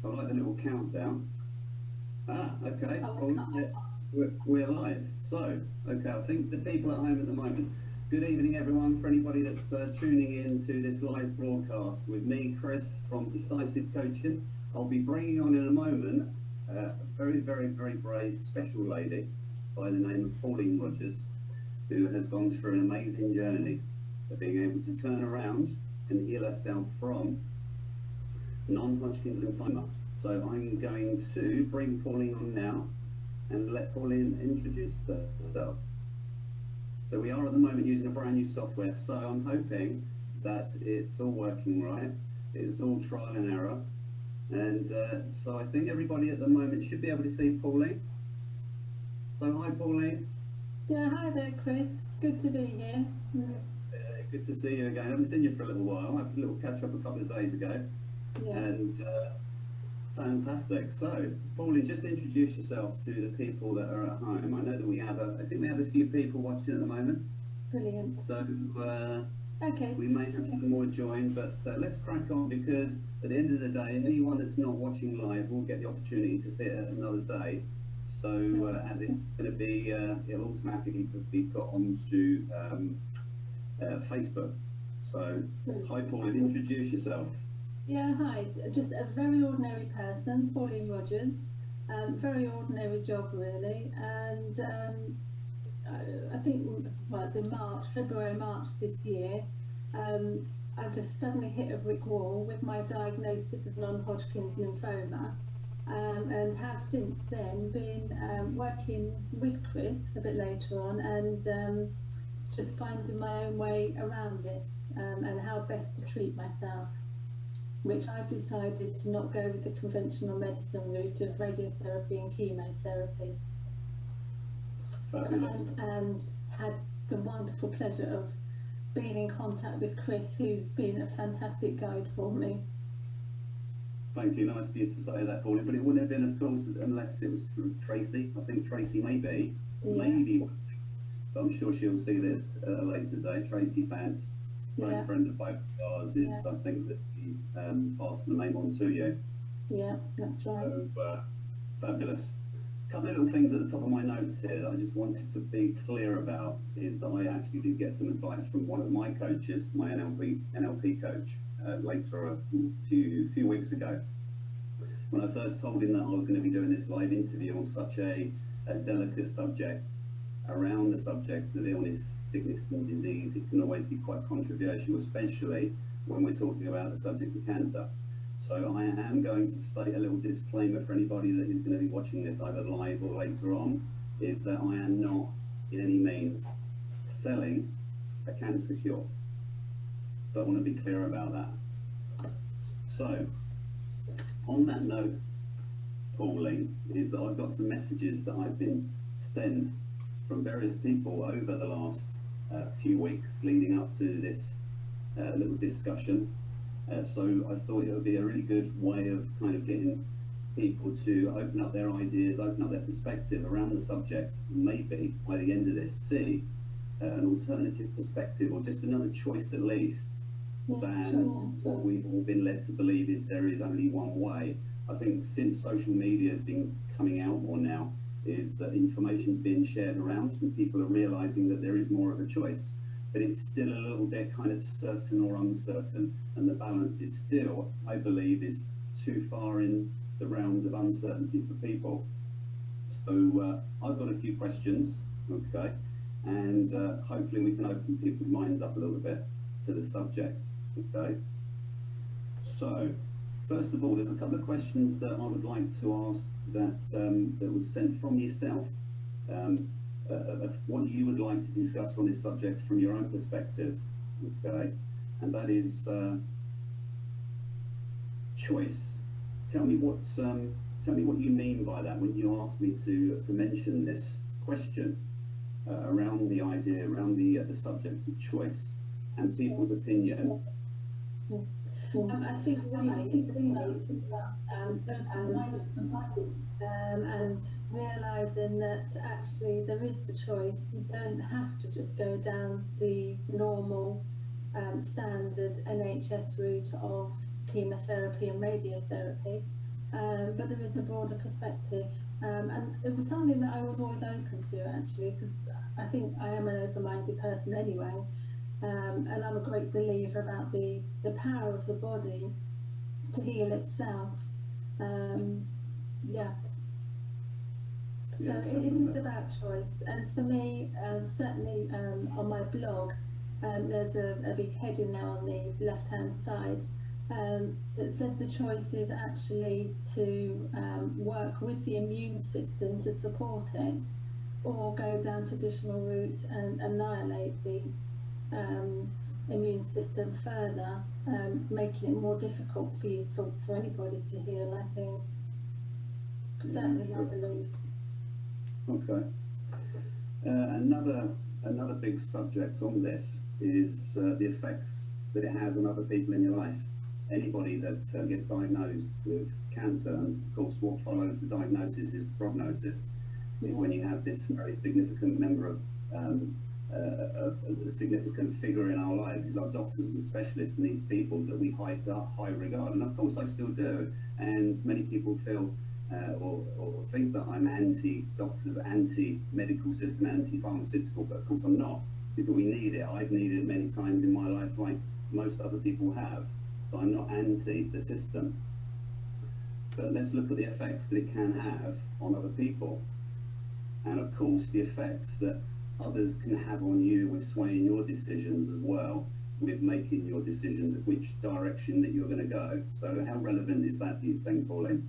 I like the little countdown. Ah, okay, Oh, cool. Yeah, we're live. So, okay, I think the people at home at the moment. Good evening, everyone. For anybody that's tuning in to this live broadcast with me, Chris from Decisive Coaching, I'll be bringing on in a moment a very, very, very brave special lady by the name of Pauline Rogers, who has gone through an amazing journey of being able to turn around and heal herself from non-Hodgkin's lymphoma. So I'm going to bring Pauline on now and let Pauline introduce herself. So we are at the moment using a brand new software, so I'm hoping that it's all working right. It's all trial and error. And so I think everybody at the moment should be able to see Pauline. So hi, Pauline. yeah, hi there, Chris. It's good to be here. Good to see you again. I haven't seen you for a little while. I had a little catch up a couple of days ago. Yeah. And fantastic. So, Pauline, just introduce yourself to the people that are at home. I know that I think we have a few people watching at the moment. Brilliant. So, Okay. we may have some more join, but let's crack on, because at the end of the day, anyone that's not watching live will get the opportunity to see it another day. So, as it's going to be, it'll automatically be put onto Facebook. So, hi, Pauline, introduce yourself. Yeah, hi. Just a very ordinary person, Pauline Rogers. Very ordinary job, really. And I think, well, it's in February, March this year. I just suddenly hit a brick wall with my diagnosis of non-Hodgkin's lymphoma. And have since then been working with Chris a bit later on, and just finding my own way around this, and how best to treat myself, which I've decided to not go with the conventional medicine route of radiotherapy and chemotherapy. And had the wonderful pleasure of being in contact with Chris, who's been a fantastic guide for me. Thank you. Nice for you to say that, Pauline. But it wouldn't have been, of course, unless it was through Tracy. I think Tracy maybe, but I'm sure she'll see this at a later date. Tracy Fance, great friend of both of ours, is I think that he passed the name on to you. Yeah, that's right. So, fabulous. A couple of little things at the top of my notes here that I just wanted to be clear about is that I actually did get some advice from one of my coaches, my NLP coach, later a few weeks ago, when I first told him that I was going to be doing this live interview on such a delicate subject. Around the subject of illness, sickness and disease, it can always be quite controversial, especially when we're talking about the subject of cancer. So I am going to state a little disclaimer for anybody that is going to be watching this either live or later on, is that I am not in any means selling a cancer cure. So I want to be clear about that. So, on that note, Pauline, is that I've got some messages that I've been sent from various people over the last few weeks leading up to this little discussion. So I thought it would be a really good way of kind of getting people to open up their ideas, open up their perspective around the subject, and maybe by the end of this see an alternative perspective, or just another choice at least, than what we've all been led to believe is there is only one way. I think since social media has been coming out more now, is that information's being shared around and people are realizing that there is more of a choice, but it's still a little bit kind of certain or uncertain, and the balance is still, I believe, is too far in the realms of uncertainty for people. So I've got a few questions, okay, and hopefully we can open people's minds up a little bit to the subject, okay. So first of all, there's a couple of questions that I would like to ask that was sent from yourself, of what you would like to discuss on this subject from your own perspective, okay? And that is choice. Tell me what you mean by that when you ask me to mention this question around the idea, around the subject of choice and people's opinion. I think really it's about and realising that actually there is the choice. You don't have to just go down the normal standard NHS route of chemotherapy and radiotherapy. but there is a broader perspective. And it was something that I was always open to, actually, because I think I am an open-minded person anyway. And I'm a great believer about the power of the body to heal itself. Yeah. So Yeah, it is about choice. And for me, certainly on my blog, there's a big heading now on the left-hand side that said the choice is actually to work with the immune system to support it, or go down traditional route and annihilate the immune system further, making it more difficult for you, for anybody to heal, I think. Certainly my belief. Okay. Another big subject on this is the effects that it has on other people in your life. Anybody that gets diagnosed with cancer, and of course what follows the diagnosis is prognosis, is when you have this very significant member of a significant figure in our lives, is our doctors and specialists, and these people that we high regard. And of course I still do, and many people feel or think that I'm anti-doctors, anti-medical system, anti-pharmaceutical, but of course I'm not, is that we need it. I've needed it many times in my life, like most other people have, so I'm not anti the system. But let's look at the effects that it can have on other people, and of course the effects that others can have on you with swaying your decisions as well, with making your decisions of which direction that you're going to go. So how relevant is that, do you think, Pauline?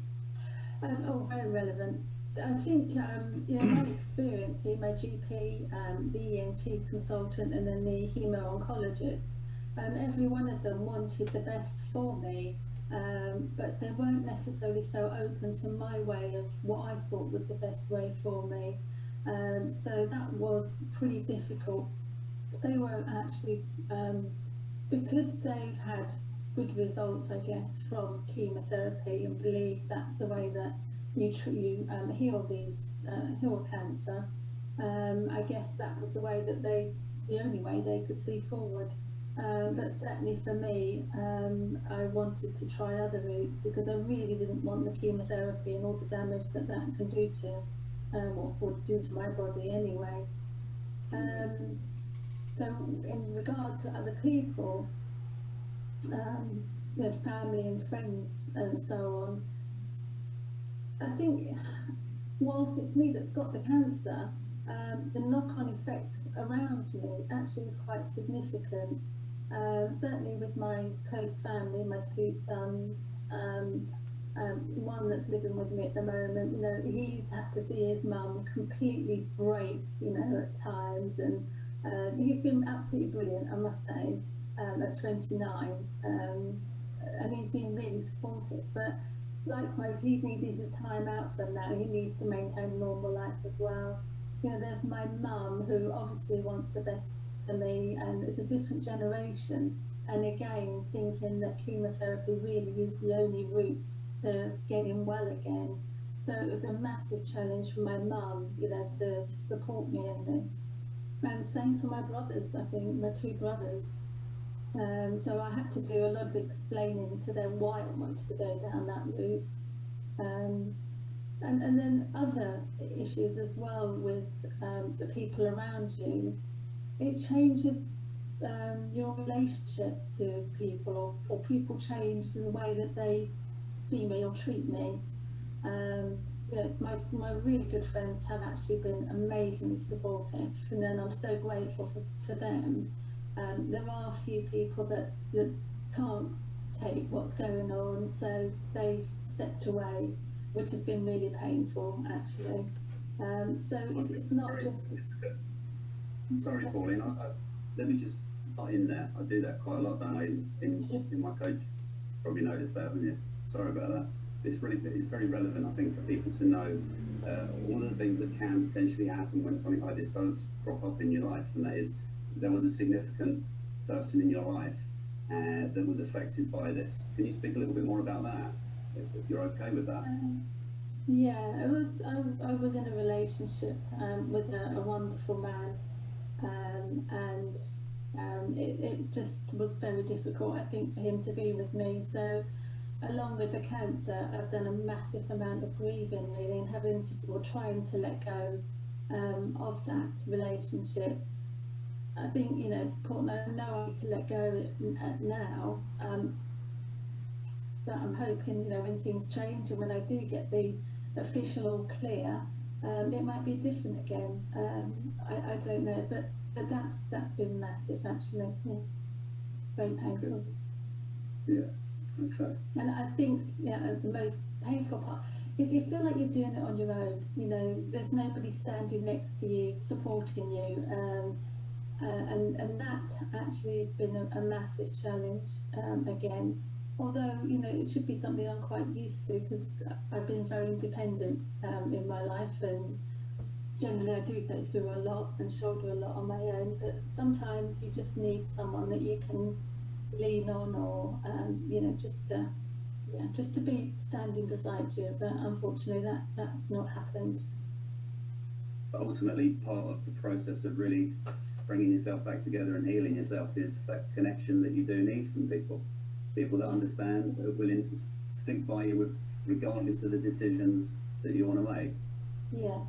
Very relevant. I think, my experience, seeing my GP, the ENT consultant, and then the hemo-oncologist, every one of them wanted the best for me, but they weren't necessarily so open to my way of what I thought was the best way for me. So that was pretty difficult. They were actually, because they've had good results, I guess, from chemotherapy, and believe that's the way that you heal cancer. I guess that was the way that the only way they could see forward. But certainly for me, I wanted to try other routes, because I really didn't want the chemotherapy and all the damage that can do to, or would do to my body anyway. So in regard to other people, their family and friends and so on, I think whilst it's me that's got the cancer, the knock-on effects around me actually is quite significant. Certainly with my close family, my two sons, one that's living with me at the moment, he's had to see his mum completely break, at times, and he's been absolutely brilliant, I must say, at 29, and he's been really supportive, but likewise he's needed his time out from that. He needs to maintain a normal life as well. There's my mum, who obviously wants the best for me, and it's a different generation, and again thinking that chemotherapy really is the only route to getting well again. So it was a massive challenge for my mum, to support me in this. And same for my brothers, I think, my two brothers. So I had to do a lot of explaining to them why I wanted to go down that route. And then other issues as well with the people around you. It changes your relationship to people, or people change in the way that they see me or treat me. My really good friends have actually been amazingly supportive, and then I'm so grateful for them. There are a few people that can't take what's going on, so they've stepped away, which has been really painful, actually. So it's not just... Sorry, Pauline, let me just butt in there. I do that quite a lot, don't I, in my coach? Probably noticed that, haven't you? Sorry about that. It's very relevant, I think, for people to know all of the things that can potentially happen when something like this does crop up in your life, and that is, there was a significant person in your life that was affected by this. Can you speak a little bit more about that, if you're okay with that? Yeah, I was in a relationship with a wonderful man, and it just was very difficult, I think, for him to be with me. So along with the cancer, I've done a massive amount of grieving really, and having to, or trying to let go of that relationship. I think, you know, it's important. I know I need to let go now, but I'm hoping, you know, when things change and when I do get the official all clear, it might be different again. I don't know, but that's been massive actually. Yeah. Very painful. Yeah. Okay. And I think, yeah, the most painful part is you feel like you're doing it on your own. You know, there's nobody standing next to you, supporting you. And that actually has been a massive challenge again. Although, you know, it should be something I'm quite used to because I've been very independent in my life, and generally I do go through a lot and shoulder a lot on my own, but sometimes you just need someone that you can lean on, or you know, just to be standing beside you. But unfortunately that's not happened. But ultimately, part of the process of really bringing yourself back together and healing yourself is that connection that you do need from people that understand, that are willing to stick by you with, regardless of the decisions that you want to make. Yes.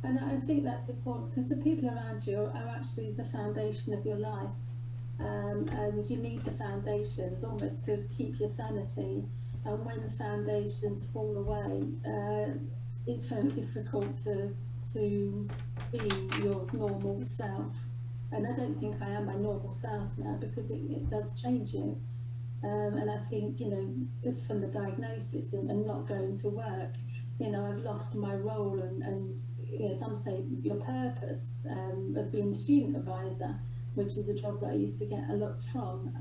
And I think that's important because the people around you are actually the foundation of your life. And you need the foundations almost to keep your sanity. And when the foundations fall away, it's very difficult to be your normal self. And I don't think I am my normal self now because it does change you. And I think, you know, just from the diagnosis and not going to work, you know, I've lost my role and you know, some say your purpose of being a student advisor, which is a job that I used to get a lot from,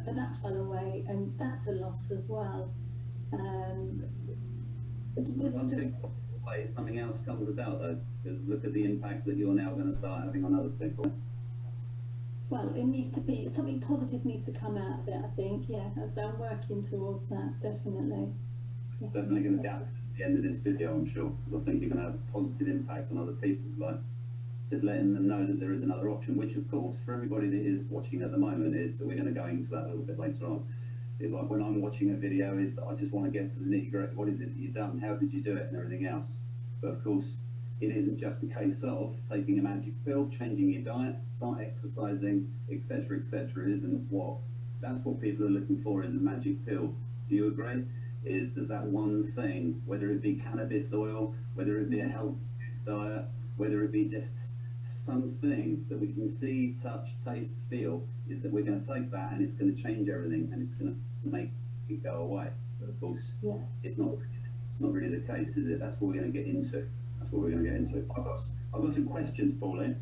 but that fell away, and that's a loss as well. Something else comes about though, because look at the impact that you're now going to start having on other people. Well, it needs to be, something positive needs to come out of it, I think, yeah, so I'm working towards that, definitely. It's definitely going to be at the end of this video, I'm sure, because I think you're going to have a positive impact on other people's lives. Just letting them know that there is another option, which of course, for everybody that is watching at the moment, is that we're going to go into that a little bit later on. It's like when I'm watching a video, is that I just want to get to the nitty gritty. What is it that you've done? How did you do it? And everything else. But of course, it isn't just a case of taking a magic pill, changing your diet, start exercising, etc., etc. It isn't what, that's what people are looking for, is a magic pill. Do you agree? Is that one thing, whether it be cannabis oil, whether it be a healthy diet, whether it be just something that we can see, touch, taste, feel, is that we're going to take that and it's going to change everything and it's going to make it go away. But of course, yeah, it's not really the case, is it? That's what we're going to get into. That's what we're going to get into. I've got some questions, Pauline.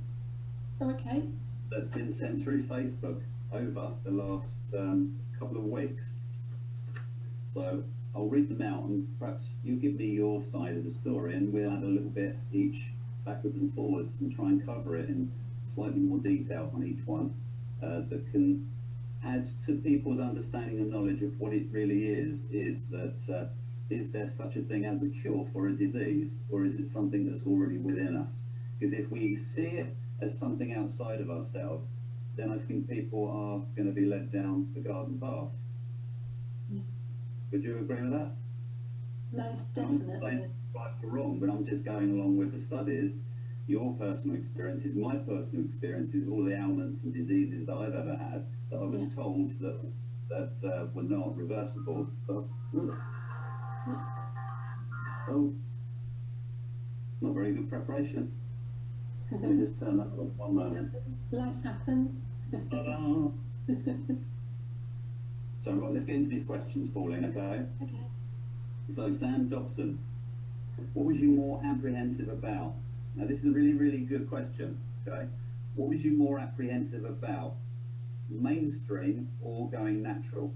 Okay. That's been sent through Facebook over the last couple of weeks. So I'll read them out, and perhaps you give me your side of the story, and we'll have a little bit each backwards and forwards and try and cover it in slightly more detail on each one that can add to people's understanding and knowledge of what it really is that is there such a thing as a cure for a disease, or is it something that's already within us? Because if we see it as something outside of ourselves, then I think people are going to be led down the garden path. Would you agree with that? Most definitely. Right or wrong, but I'm just going along with the studies, your personal experiences, my personal experiences, all the ailments and diseases that I've ever had, that I was told that were not reversible. But, so, not very good preparation. Let me just turn that on 1 moment. Life happens. So right, let's get into these questions, Pauline, okay? Okay. So Sam Dobson, what was you more apprehensive about? Now this is a really, really good question, okay? What was you more apprehensive about? Mainstream or going natural?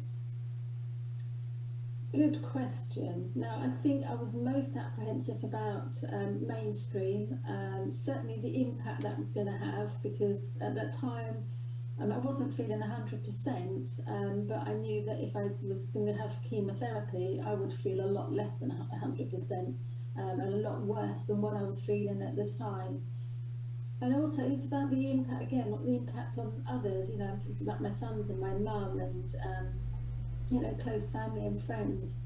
Good question. Now, I think I was most apprehensive about mainstream, certainly the impact that was going to have, because at that time I wasn't feeling 100%, but I knew that if I was going to have chemotherapy, I would feel a lot less than 100% and a lot worse than what I was feeling at the time. And also, it's about the impact, again, not the impact on others. You know, I'm thinking about my sons and my mum, and close family and friends.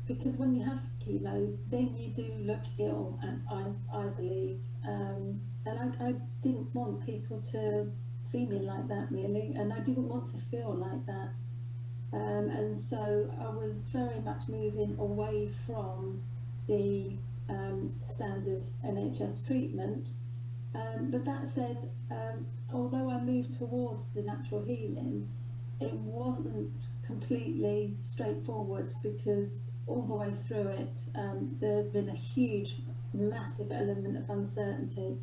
Because when you have chemo, then you do look ill, and I believe, and I didn't want people to see me like that really, and I didn't want to feel like that, and so I was very much moving away from the standard NHS treatment. But that said, although I moved towards the natural healing, it wasn't completely straightforward, because all the way through it, there's been a huge, massive element of uncertainty.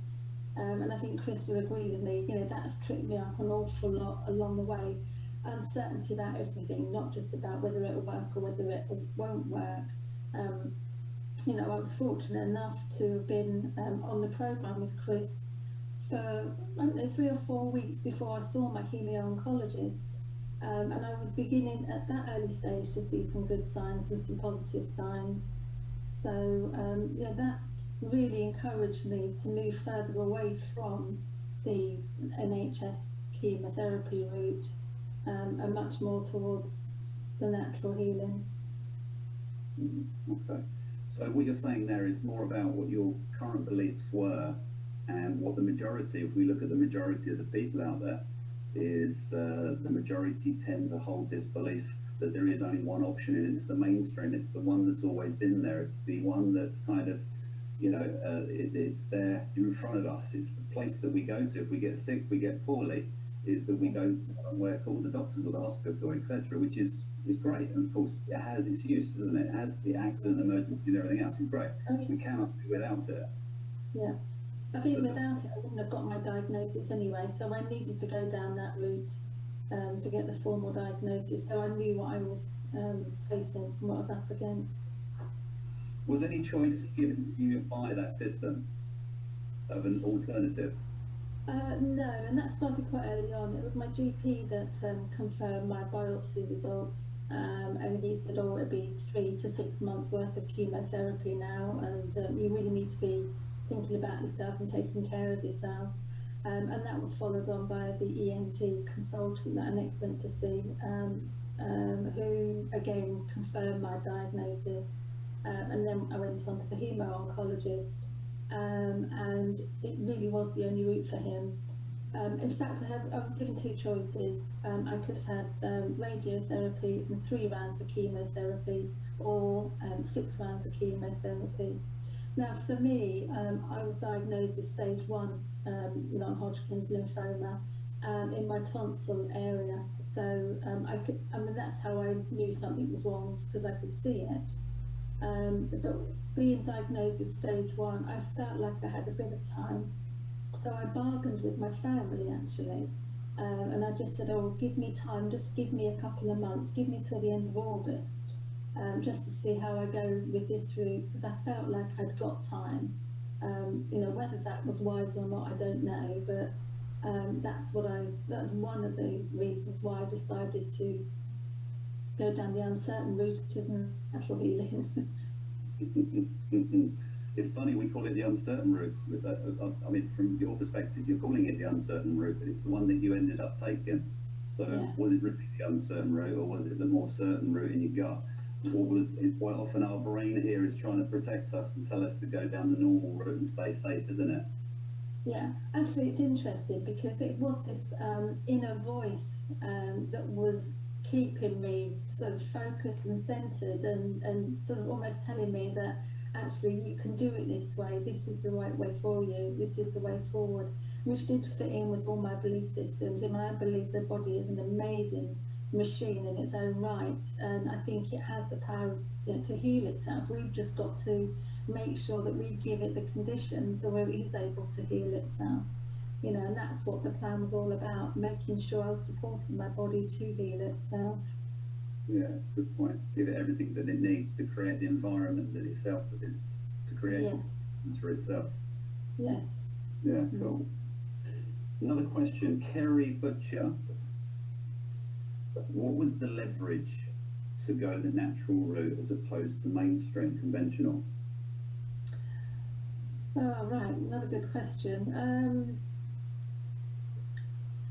And I think Chris will agree with me, that's tripped me up an awful lot along the way. Uncertainty about everything, not just about whether it'll work or whether it won't work. I was fortunate enough to have been on the programme with Chris for, I don't know, 3 or 4 weeks before I saw my hemio-oncologist. And I was beginning at that early stage to see some good signs and some positive signs. So that really encouraged me to move further away from the NHS chemotherapy route, and much more towards the natural healing. Okay. So what you're saying there is more about what your current beliefs were, and what the majority, if we look at the majority of the people out there, is the majority tend to hold this belief that there is only one option, and it's the mainstream. It's the one that's always been there. It's the one that's kind of, it's there in front of us. It's the place that we go to if we get sick, we get poorly, is that we go to somewhere called the doctors or the hospital, etc., which is great. And of course, it has its use, doesn't it? It has the accident, emergency, and everything else. It's great. We cannot do without it. Yeah. I think without it, I wouldn't have got my diagnosis anyway. So I needed to go down that route to get the formal diagnosis. So I knew what I was facing and what I was up against. Was any choice given to you by that system of an alternative? No, and that started quite early on. It was my GP that confirmed my biopsy results, and he said, "Oh, it'll be 3 to 6 months worth of chemotherapy now, and you really need to be thinking about yourself and taking care of yourself." And that was followed on by the ENT consultant that I next went to see, who again confirmed my diagnosis. And then I went on to the hemo-oncologist, and it really was the only route for him. In fact, I was given 2 choices. I could have had radiotherapy and 3 rounds of chemotherapy, or 6 rounds of chemotherapy. Now, for me, I was diagnosed with stage 1 non-Hodgkin's lymphoma in my tonsil area. So that's how I knew something was wrong, because I could see it. But being diagnosed with stage 1, I felt like I had a bit of time. So I bargained with my family, actually. And I just said, "Oh, give me time, just give me a couple of months, give me till the end of August. Just to see how I go with this route," because I felt like I'd got time. Whether that was wise or not, I don't know, but that's one of the reasons why I decided to go down the uncertain route of natural healing. It's funny, we call it the uncertain route. I mean, from your perspective, you're calling it the uncertain route, but it's the one that you ended up taking. So yeah. Was it really the uncertain route, or was it the more certain route in your gut? It's quite often our brain here is trying to protect us and tell us to go down the normal route and stay safe, isn't it? Yeah, actually it's interesting, because it was this inner voice that was keeping me sort of focused and centered, and sort of almost telling me that actually you can do it this way, this is the right way for you, this is the way forward, which did fit in with all my belief systems. I mean, I believe the body is an amazing machine in its own right, and I think it has the power to heal itself. We've just got to make sure that we give it the conditions so where it is able to heal itself, and that's what the plan was all about, making sure I was supporting my body to heal itself. Yeah, good point. Give it everything that it needs to create the environment that itself, to create for itself. Yes. Yeah, cool. Another question, Kerry Butcher. What was the leverage to go the natural route as opposed to mainstream conventional? Oh, right, another good question.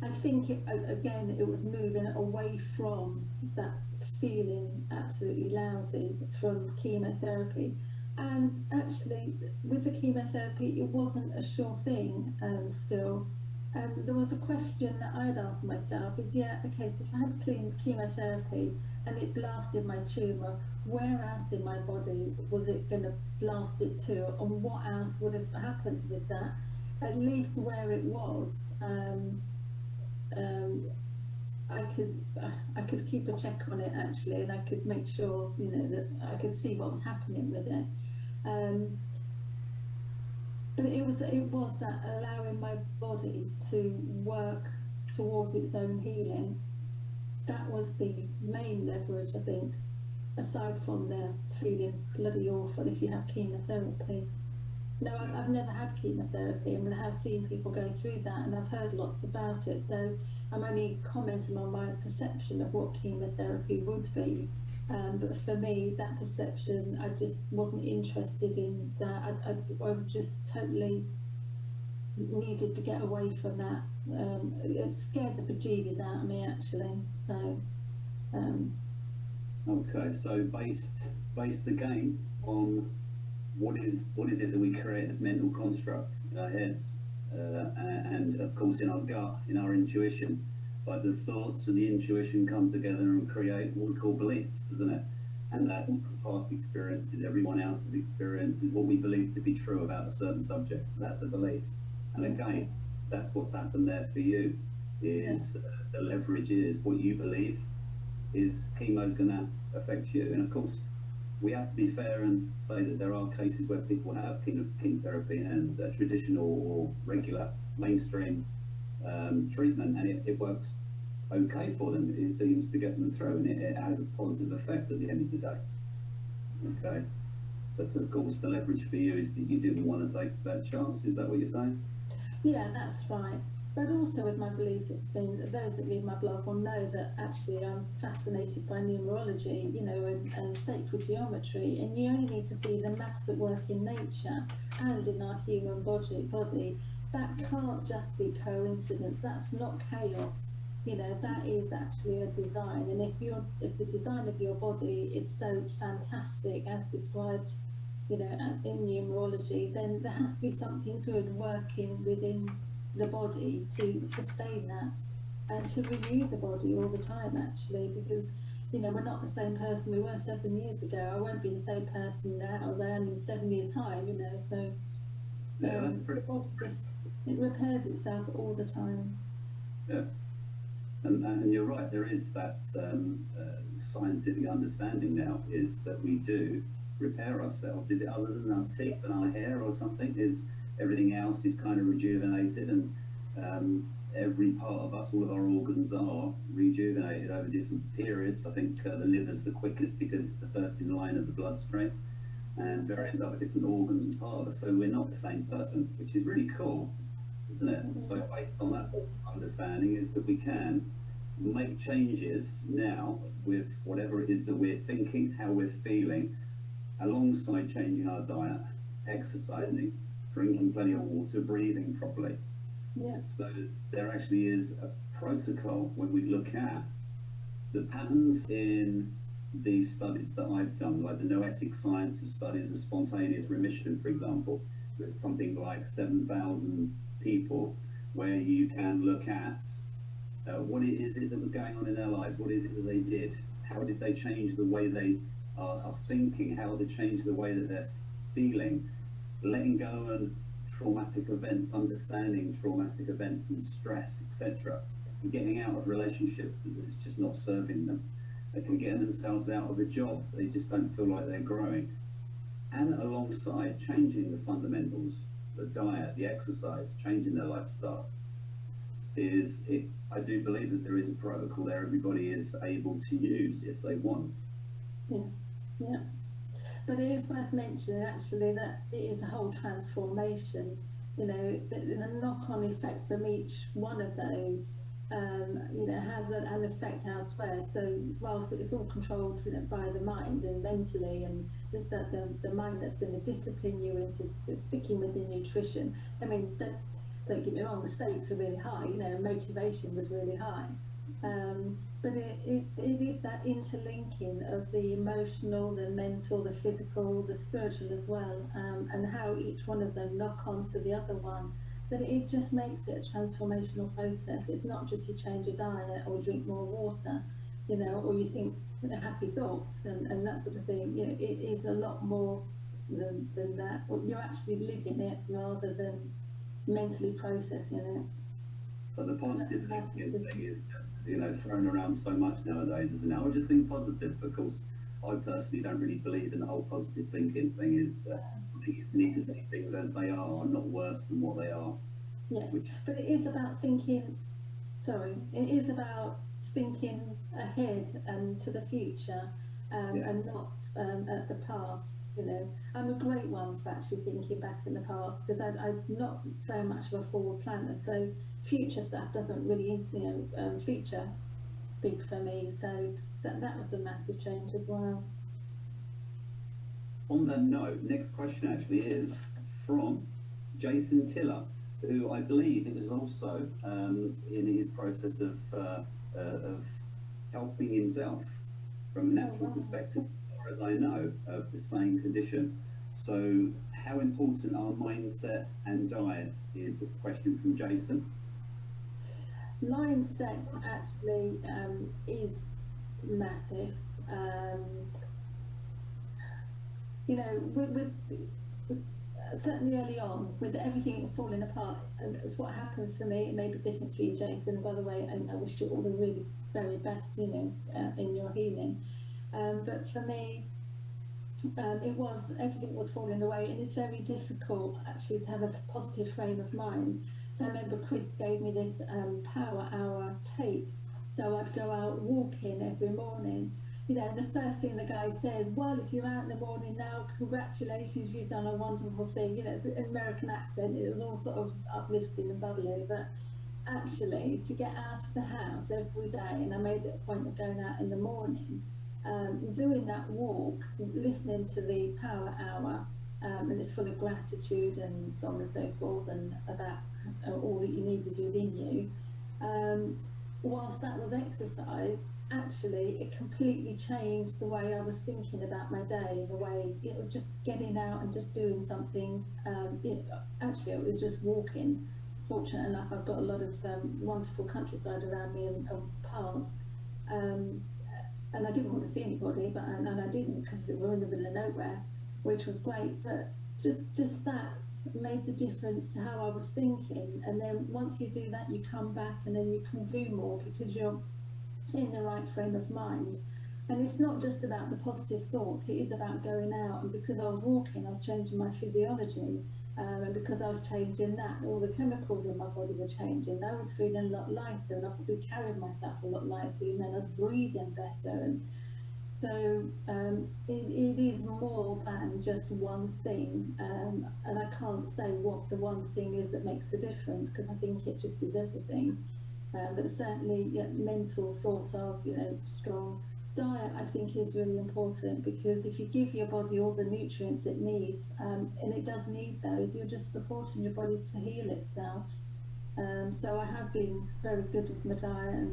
I think again it was moving away from that feeling absolutely lousy from chemotherapy, and actually with the chemotherapy it wasn't a sure thing still. There was a question that I'd asked myself is, yeah, okay, so if I had chemotherapy and it blasted my tumour, where else in my body was it going to blast it to, and what else would have happened with that? At least where it was, um, I could keep a check on it actually, and I could make sure, you know, that I could see what was happening with it. Um, but it was that allowing my body to work towards its own healing. That was the main leverage, I think, aside from the feeling bloody awful if you have chemotherapy. No, I've never had chemotherapy. I mean, I have seen people go through that, and I've heard lots about it. So I'm only commenting on my perception of what chemotherapy would be. But for me, that perception, I just wasn't interested in that. I just totally needed to get away from that. It scared the bejeebies out of me, actually. So. Okay, so based the game on what is it that we create as mental constructs in our heads, and of course in our gut, in our intuition. Like the thoughts and the intuition come together and create what we call beliefs, isn't it? And that's from past experiences, everyone else's experiences, what we believe to be true about a certain subject. So that's a belief. And again, that's what's happened there for you. Is the leverage is what you believe is chemo's going to affect you. And of course, we have to be fair and say that there are cases where people have chemotherapy and traditional or regular mainstream treatment, and it works okay for them. It seems to get them through, and it has a positive effect at the end of the day. Okay, but of course the leverage for you is that you didn't want to take that chance. Is that what you're saying? Yeah, that's right. But also with my beliefs, it's been, those that read my blog will know that actually I'm fascinated by numerology, you know, and sacred geometry, and you only need to see the maths at work in nature and in our human body. That can't just be coincidence. That's not chaos. You know, that is actually a design. And if the design of your body is so fantastic as described, you know, in numerology, then there has to be something good working within the body to sustain that and to renew the body all the time, actually, because, you know, we're not the same person we were 7 years ago. I won't be the same person now as I am in 7 years' time, you know, so Yeah, that's pretty. the body just, it repairs itself all the time. Yeah, and you're right, there is that scientific understanding now is that we do repair ourselves. Is it other than our teeth and our hair or something? Is everything else is kind of rejuvenated, and every part of us, all of our organs are rejuvenated over different periods. I think the liver's the quickest because it's the first in line of the bloodstream, and various other different organs and part of us. So we're not the same person, which is really cool, isn't it? So based on that understanding is that we can make changes now with whatever it is that we're thinking, how we're feeling, alongside changing our diet, exercising, drinking plenty of water, breathing properly. Yeah. So there actually is a protocol when we look at the patterns in these studies that I've done, like the noetic science of studies of spontaneous remission, for example, with something like 7,000 people, where you can look at what is it that was going on in their lives, what is it that they did, how did they change the way they are thinking, how they change the way that they're feeling, letting go of traumatic events, understanding traumatic events and stress, etc., and getting out of relationships that is just not serving them. They can get themselves out of a job, they just don't feel like they're growing. And alongside changing the fundamentals, the diet, the exercise, changing their lifestyle, I do believe that there is a protocol there everybody is able to use if they want. Yeah. But it is worth mentioning, actually, that it is a whole transformation. You know, the knock-on effect from each one of those, you know, has an effect elsewhere. So whilst it's all controlled, you know, by the mind and mentally, and it's the mind that's going to discipline you into sticking with the nutrition. I mean, don't get me wrong, the stakes are really high, you know, motivation was really high. But it is that interlinking of the emotional, the mental, the physical, the spiritual as well, and how each one of them knock on to the other one, that it just makes it a transformational process. It's not just you change your diet or drink more water, you know, or you think happy thoughts and that sort of thing. You know, it is a lot more than that. You're actually living it rather than mentally processing it. So the positive thinking thing is just, you know, thrown around so much nowadays, isn't it? I just think positive, because I personally don't really believe in the whole positive thinking thing. Is I think you need to see things as they are, not worse than what they are. Yes, Which, but it is about thinking. Sorry, it is about thinking ahead and to the future, yeah. and not at the past. You know, I'm a great one for actually thinking back in the past, because I'm not very much of a forward planner. So future stuff doesn't really, you know, feature big for me. So that was a massive change as well. On that note, next question actually is from Jason Tiller, who I believe it was also in his process of helping himself from a natural perspective, or as I know, of the same condition. So, how important are mindset and diet? Is the question from Jason. Mindset actually is massive. You know, with certainly early on, with everything falling apart, and that's what happened for me. It may be different for you, Jason. By the way, I wish you all the really very best, you know, in your healing. But for me, everything was falling away, and it's very difficult actually to have a positive frame of mind. So I remember Chris gave me this power hour tape, so I'd go out walking every morning. You know, and the first thing the guy says, well, if you're out in the morning now, congratulations, you've done a wonderful thing. You know, it's an American accent, it was all sort of uplifting and bubbly, but actually to get out of the house every day, and I made it a point of going out in the morning, doing that walk, listening to the power hour, and it's full of gratitude and so on and so forth, and about all that you need is within you. Whilst that was exercise, actually it completely changed the way I was thinking about my day, the way it was just getting out and just doing something. Actually, it was just walking. Fortunate enough, I've got a lot of wonderful countryside around me and paths. And I didn't want to see anybody, but and I didn't, because we were in the middle of nowhere, which was great. But just that made the difference to how I was thinking. And then once you do that, you come back and then you can do more because you're in the right frame of mind. And it's not just about the positive thoughts, it is about going out. And because I was walking, I was changing my physiology. And because I was changing that, all the chemicals in my body were changing. I was feeling a lot lighter, and I probably carried myself a lot lighter, and then I was breathing better. And so it is more than just one thing. And I can't say what the one thing is that makes a difference, because I think it just is everything. But certainly, yeah, mental thoughts are, you know, strong. Diet, I think, is really important, because if you give your body all the nutrients it needs, and it does need those, you're just supporting your body to heal itself. So I have been very good with my diet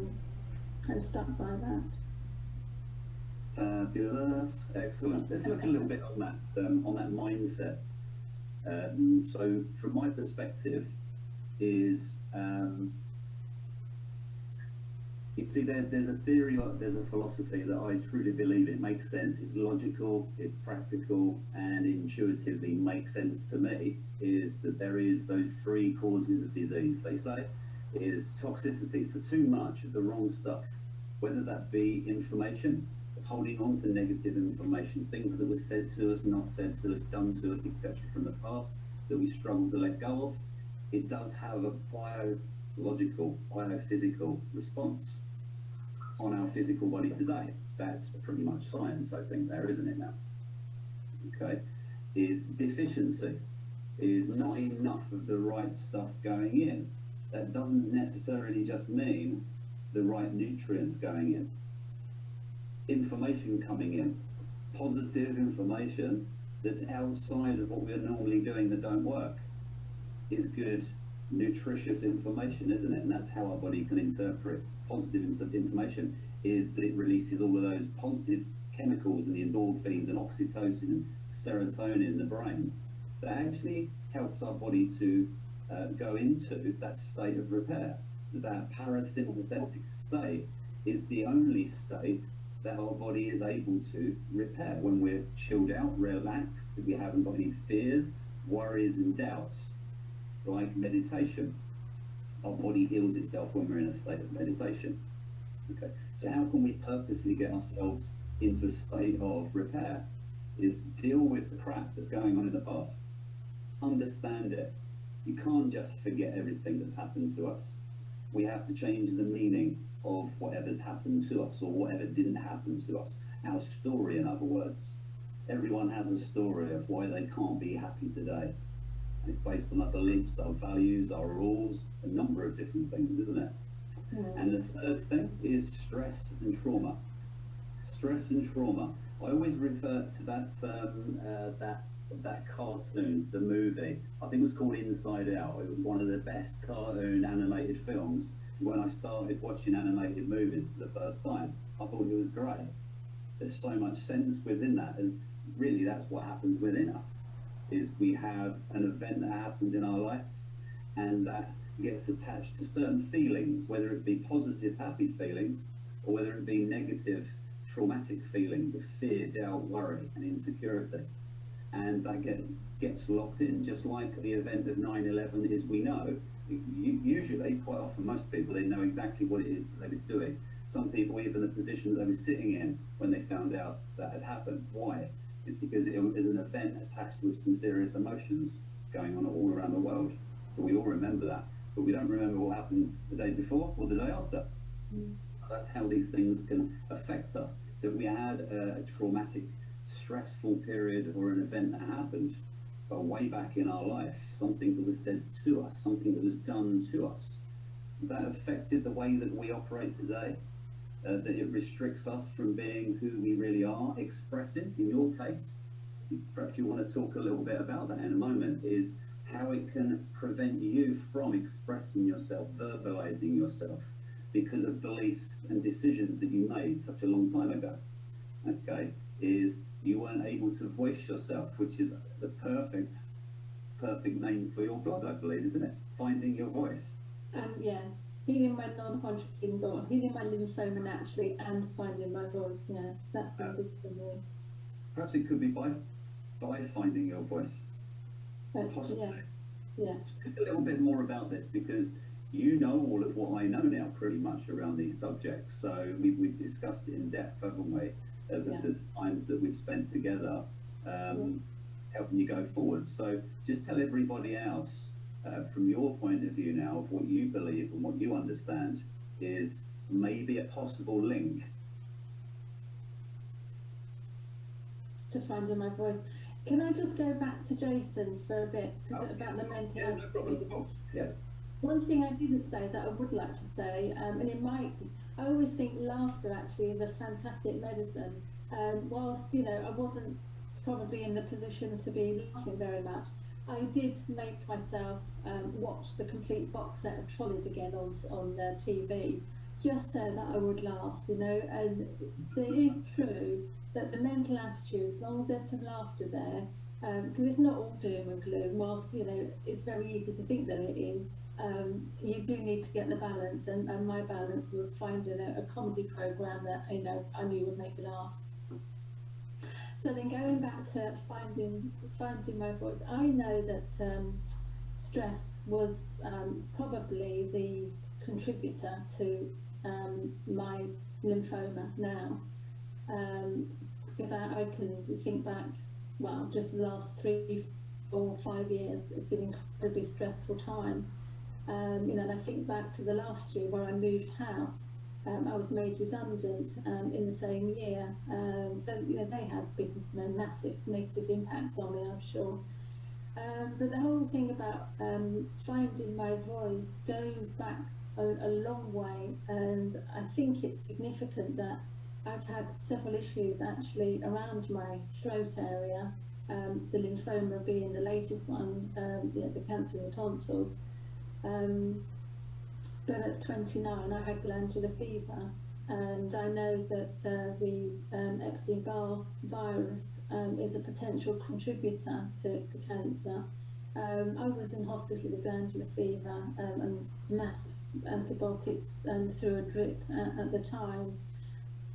and stuck by that. Fabulous, excellent. Let's look a little bit on that mindset. So, from my perspective, is you see, there's a theory, there's a philosophy that I truly believe it makes sense. It's logical, it's practical, and intuitively makes sense to me. Is that there is those three causes of disease? They say is toxicity, so too much of the wrong stuff, whether that be information, holding on to negative information, things that were said to us, not said to us, done to us, etc. from the past that we struggle to let go of. It does have a biological, biophysical response on our physical body today. That's pretty much science, I think, there, isn't it now? Okay. Is deficiency, is not enough of the right stuff going in. That doesn't necessarily just mean the right nutrients going in. Information coming in, positive information that's outside of what we're normally doing that don't work, is good nutritious information, isn't it? And that's how our body can interpret positive information, is that it releases all of those positive chemicals and the endorphins and oxytocin and serotonin in the brain that actually helps our body to go into that state of repair. That parasympathetic state is the only state that our body is able to repair. When we're chilled out, relaxed, we haven't got any fears, worries and doubts, like meditation. Our body heals itself when we're in a state of meditation. Okay, so how can we purposely get ourselves into a state of repair? Is deal with the crap that's going on in the past. Understand it. You can't just forget everything that's happened to us. We have to change the meaning of whatever's happened to us or whatever didn't happen to us. Our story, in other words. Everyone has a story of why they can't be happy today. And it's based on our beliefs, our values, our rules, a number of different things, isn't it? And the third thing is stress and trauma. Stress and trauma. I always refer to that cartoon, the movie. I think it was called Inside Out. It was one of the best cartoon animated films. When I started watching animated movies for the first time, I thought it was great. There's so much sense within that, as really that's what happens within us. Is we have an event that happens in our life, and that gets attached to certain feelings, whether it be positive, happy feelings, or whether it be negative, traumatic feelings of fear, doubt, worry, and insecurity. And that gets locked in, just like the event of 9/11 is. We know, usually, quite often, most people, they know exactly what it is that they was doing. Some people, even the position that they were sitting in when they found out that had happened. Why? It's because it was an event attached with some serious emotions going on all around the world. So we all remember that, but we don't remember what happened the day before or the day after. That's how these things can affect us. So if we had a traumatic, stressful period or an event that happened way back in our life, something that was said to us, something that was done to us, that affected the way that we operate today, that it restricts us from being who we really are, expressing. In your case, perhaps you want to talk a little bit about that in a moment, is how it can prevent you from expressing yourself, verbalizing yourself, because of beliefs and decisions that you made such a long time ago. Okay, is you weren't able to voice yourself, which is the perfect name for your blog, I believe, isn't it? Finding your voice. Yeah, healing my non-Hodgkin's or healing my lymphoma naturally and finding my voice. Yeah, that's been big for me. Perhaps it could be by finding your voice. Possibly. Yeah. Speak a little bit more about this, because you know all of what I know now pretty much around these subjects. So we've discussed it in depth, haven't we? The times that we've spent together, helping you go forward. So just tell everybody else, from your point of view now, of what you believe and what you understand is maybe a possible link to finding my voice. Can I just go back to Jason for a bit, because about the mental health? No problem. Yeah. One thing I didn't say that I would like to say, and in my experience, I always think laughter actually is a fantastic medicine. Whilst, I wasn't probably in the position to be laughing very much, I did make myself watch the complete box set of Trolleyed again on TV, just so that I would laugh, and it is true that the mental attitude, as long as there's some laughter there, because it's not all doom and gloom, whilst, it's very easy to think that it is, you do need to get the balance, and my balance was finding a comedy program that I knew would make me laugh. So then going back to finding my voice, I know that stress was probably the contributor to my lymphoma now, because I can think back, well, just the last 3 or 5 years, it's been an incredibly stressful time. And I think back to the last year where I moved house. I was made redundant in the same year. So, they had big, massive negative impacts on me, I'm sure. But the whole thing about finding my voice goes back a long way. And I think it's significant that I've had several issues actually around my throat area, the lymphoma being the latest one, the cancer in the tonsils. But at 29, I had glandular fever, and I know that the Epstein-Barr virus is a potential contributor to cancer. I was in hospital with glandular fever and massive antibiotics through a drip at the time.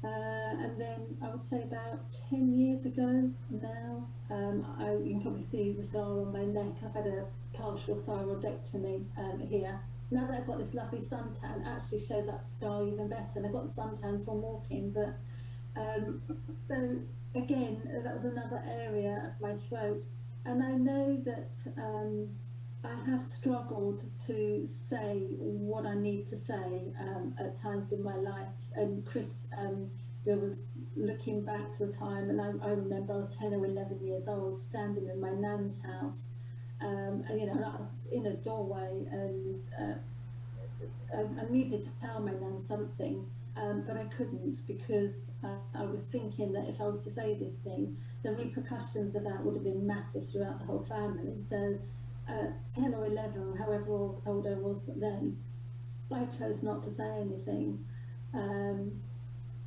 And then I would say about 10 years ago now, you can probably see the scar on my neck. I've had a partial thyroidectomy here. Now that I've got this lovely suntan, it actually shows up scar even better. And I've got the suntan from walking. But so again, that was another area of my throat. And I know that I have struggled to say what I need to say at times in my life. And Chris was looking back to a time, and I remember I was 10 or 11 years old, standing in my nan's house, and I was in a doorway, and I needed to tell my nan something, but I couldn't, because I was thinking that if I was to say this thing, the repercussions of that would have been massive throughout the whole family. So 10 or 11, or however old I was then, I chose not to say anything.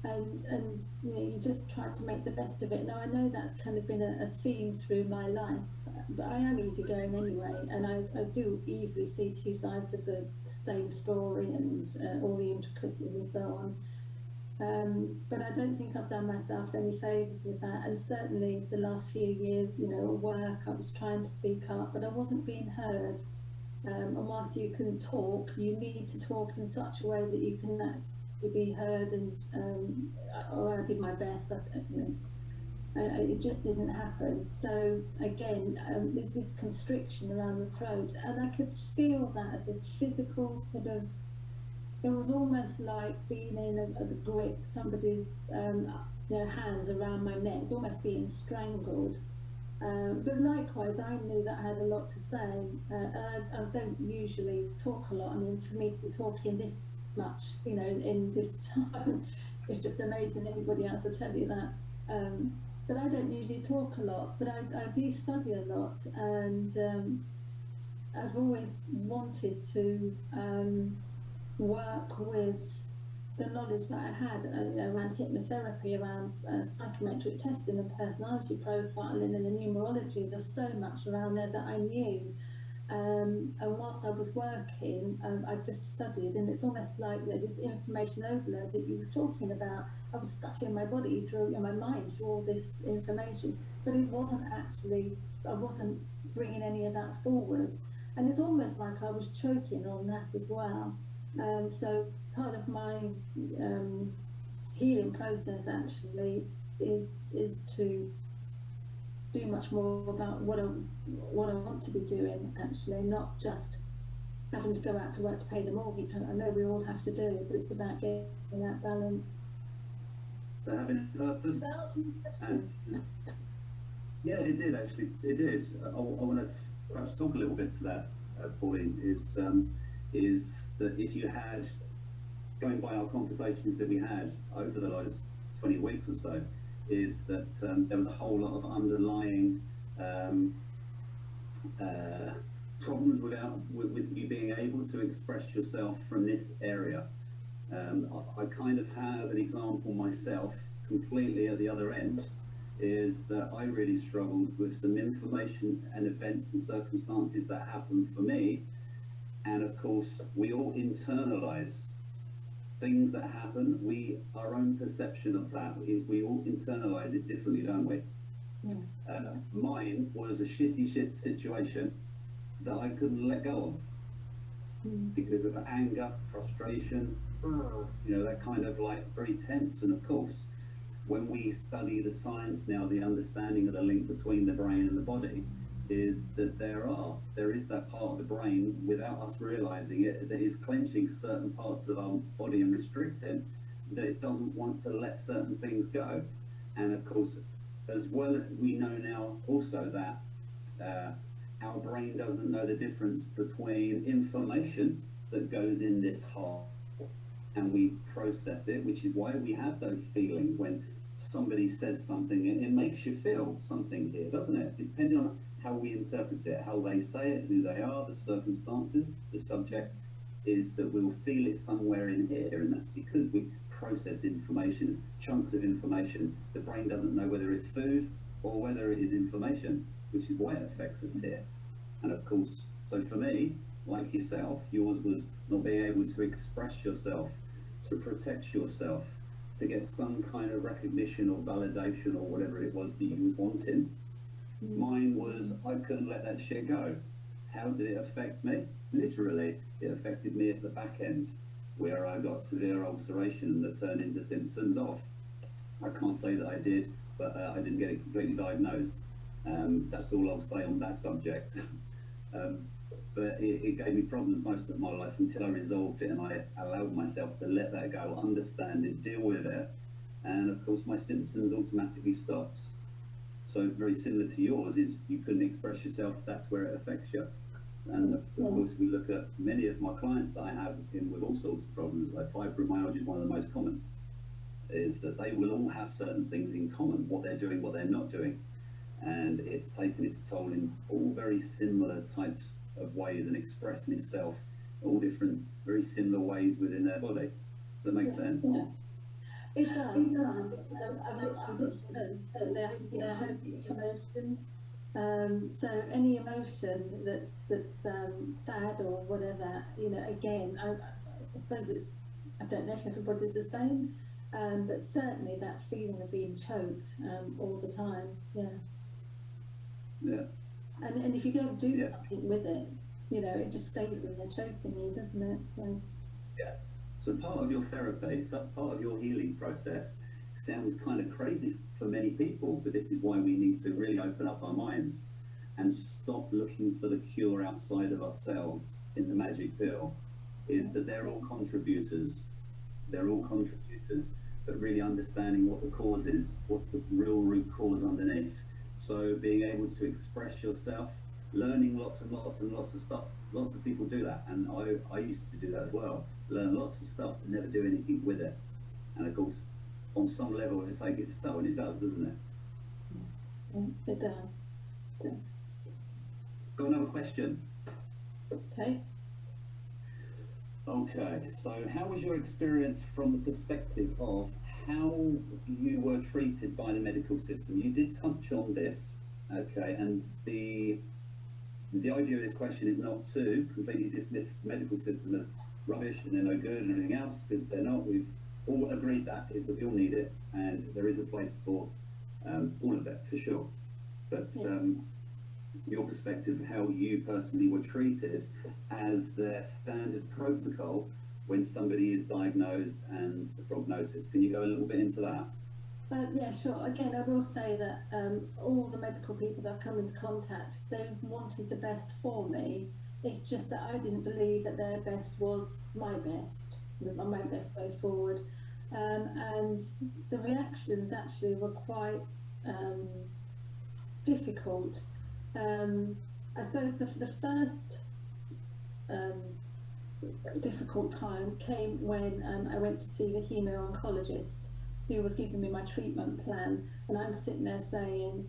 And you just try to make the best of it. Now, I know that's kind of been a theme through my life, but I am easygoing anyway, and I do easily see two sides of the same story, and all the intricacies and so on. But I don't think I've done myself any favours with that. And certainly the last few years, at work, I was trying to speak up, but I wasn't being heard. And whilst you can talk, you need to talk in such a way that you can be heard. And I did my best. It just didn't happen. So again, there's this constriction around the throat, and I could feel that as a physical sort of. It was almost like being in a grip, somebody's hands around my neck. It's almost being strangled. But likewise, I knew that I had a lot to say. I don't usually talk a lot. I mean, for me to be talking this much, in this time, it's just amazing. Everybody else will tell you that. But I don't usually talk a lot, but I do study a lot, and I've always wanted to work with the knowledge that I had around hypnotherapy, around psychometric testing and personality profiling and the numerology. There's so much around there that I knew. And whilst I was working, I just studied, and it's almost like this information overload that you was talking about. I was stuck in my body in my mind through all this information, but it wasn't actually, I wasn't bringing any of that forward. And it's almost like I was choking on that as well. So part of my healing process actually is to do much more about what I want to be doing, actually, not just having to go out to work to pay the mortgage. I know we all have to do it, but it's about getting that balance. So having purpose. And, yeah, it did actually. It did. I want to perhaps talk a little bit to that, Pauline. Is that if you had, going by our conversations that we had over the last 20 weeks or so, is that there was a whole lot of underlying problems with you being able to express yourself from this area. I kind of have an example myself, completely at the other end, is that I really struggled with some information and events and circumstances that happened for me. And of course, we all internalize things that happen. Our own perception of that is we all internalize it differently, don't we? Yeah. Mine was a shitty situation that I couldn't let go of because of anger, frustration, that kind of like very tense. And of course, when we study the science now, the understanding of the link between the brain and the body is that there is that part of the brain, without us realizing it, that is clenching certain parts of our body and restricting, that it doesn't want to let certain things go. And of course, as well, we know now also that our brain doesn't know the difference between information that goes in this heart and we process it, which is why we have those feelings when somebody says something, it makes you feel something here, doesn't it? Depending on how we interpret it, how they say it, who they are, the circumstances, the subject, is that we'll feel it somewhere in here, and that's because we process information as chunks of information. The brain doesn't know whether it's food or whether it is information, which is why it affects us here. And of course, so for me, like yourself, yours was not being able to express yourself, to protect yourself, to get some kind of recognition or validation or whatever it was that you was wanting. Mine was, I couldn't let that shit go. How did it affect me? Literally, it affected me at the back end, where I got severe ulceration that turned into symptoms of. I can't say that I did, but I didn't get it completely diagnosed. That's all I'll say on that subject. But it gave me problems most of my life until I resolved it and I allowed myself to let that go, understand it, deal with it. And of course, my symptoms automatically stopped. So very similar to yours is you couldn't express yourself, that's where it affects you. And of course, we look at many of my clients that I have with all sorts of problems, like fibromyalgia is one of the most common, is that they will all have certain things in common, what they're doing, what they're not doing. And it's taken its toll in all very similar types of ways and expressing itself all different, very similar ways within their body. Does that make sense? Yeah. It does. I've literally emotion. So any emotion that's sad or whatever, again, I suppose I don't know if everybody's the same, but certainly that feeling of being choked all the time, Yeah. And if you don't do something with it, it just stays in there choking you, doesn't it? So. Yeah. So part of your therapy, part of your healing process sounds kind of crazy for many people, but this is why we need to really open up our minds and stop looking for the cure outside of ourselves in the magic pill, is that they're all contributors. They're all contributors, but really understanding what the cause is, what's the real root cause underneath. So being able to express yourself, learning lots and lots and lots of stuff. Lots of people do that, and I used to do that as well. Learn lots of stuff, but never do anything with it. And of course, on some level, it takes its toll, and it does, doesn't it? Yeah, it does. It does. Got another question? Okay. Okay, so how was your experience from the perspective of how you were treated by the medical system? You did touch on this, okay, and the idea of this question is not to completely dismiss the medical system as rubbish and they're no good and everything else, because they're not. We've all agreed that is that we all need it, and there is a place for all of it, for sure. But your perspective, how you personally were treated as their standard protocol when somebody is diagnosed and the prognosis. Can you go a little bit into that? Yeah, sure. Again, I will say that all the medical people that I've come into contact, they wanted the best for me. It's just that I didn't believe that their best was my best way forward. And the reactions actually were quite difficult. I suppose the first difficult time came when I went to see the hemo-oncologist who was giving me my treatment plan, and I'm sitting there saying,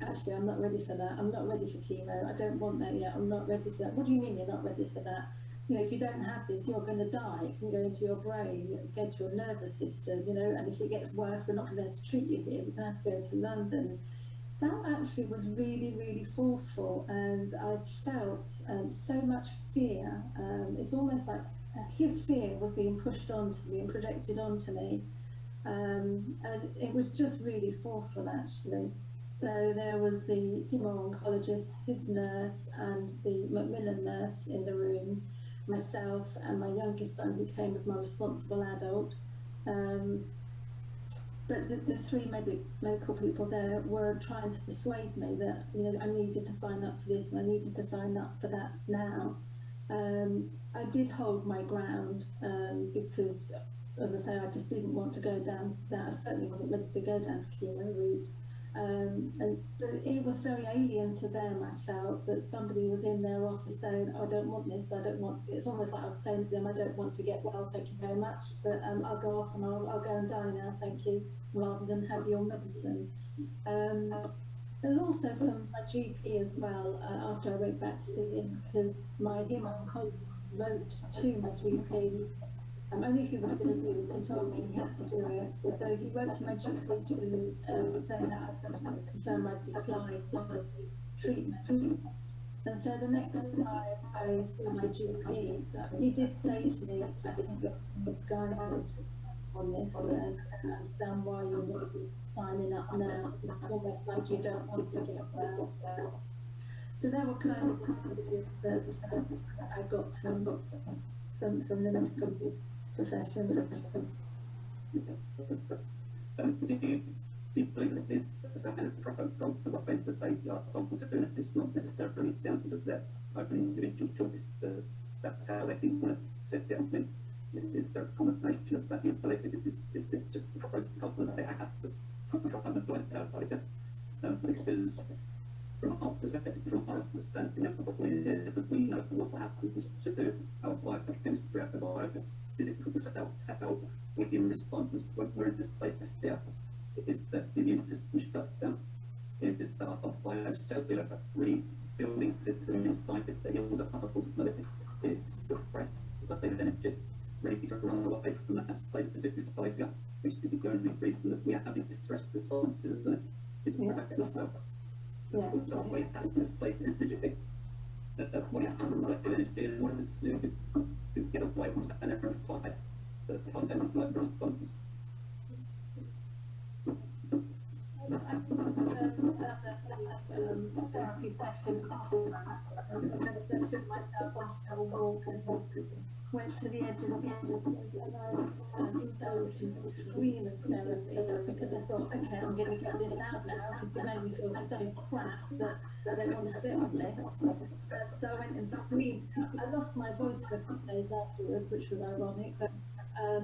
actually, I'm not ready for that. I'm not ready for chemo. I don't want that yet. I'm not ready for that. What do you mean you're not ready for that? If you don't have this, you're going to die. It can go into your brain, get to your nervous system, and if it gets worse, we're not going to be able to treat you here. We're going to have to go to London. That actually was really, really forceful, and I felt so much fear. It's almost like his fear was being pushed onto me and projected onto me. And it was just really forceful, actually. So there was the hemo-oncologist, his nurse, and the Macmillan nurse in the room, myself and my youngest son, who came as my responsible adult. But the three medical people there were trying to persuade me that I needed to sign up for this and I needed to sign up for that now. I did hold my ground because, as I say, I just didn't want to go down that. I certainly wasn't ready to go down the chemo route. It was very alien to them. I felt that somebody was in their office saying, "I don't want this. I don't want." It's almost like I was saying to them, "I don't want to get well. Thank you very much, but I'll go off and I'll go and die now. Thank you," rather than have your medicine. There was also from my GP as well, after I went back to see him, because my hematologist wrote to my GP, only if he was going to do this, he told me he had to do it. So he wrote to my GP to say that I confirm my decline in treatment. And so the next time I saw my GP, he did say to me, "I think you're misguided on this, and I understand why you're signing up now, almost like you don't want to get well." So there were kind of that I got from the medical profession. Do you believe that this is a kind of protocol that they are told to do? It's not necessarily down to their own individual choice. That's how they want to set it up. Is there a combination of that? Do you believe it is just the protocol that they have to try and apply that? Because from our perspective, from our understanding of what it is, that we know what happens to our biochemistry, our physical self-help within response when we're in this state of fear. Is that the immune system shuts down? Is that our biocellular rebuilding system inside it that heals us ultimately? It's suppressed state of energy, ready to run away from that state of failure, which is the only reason that we have these stress responses, isn't it? Is to protect ourselves. So we have this state of energy. We have this state of energy in order to get away from that and never fight the flight response. Therapy session after that. I took myself off for a walk and went to the edge of the and I was indulged in some screaming therapy because I thought, okay, I'm going to get this out now because you made me feel so crap that I don't want to sit on this. So I went and screamed. I lost my voice for a few days afterwards, which was ironic, but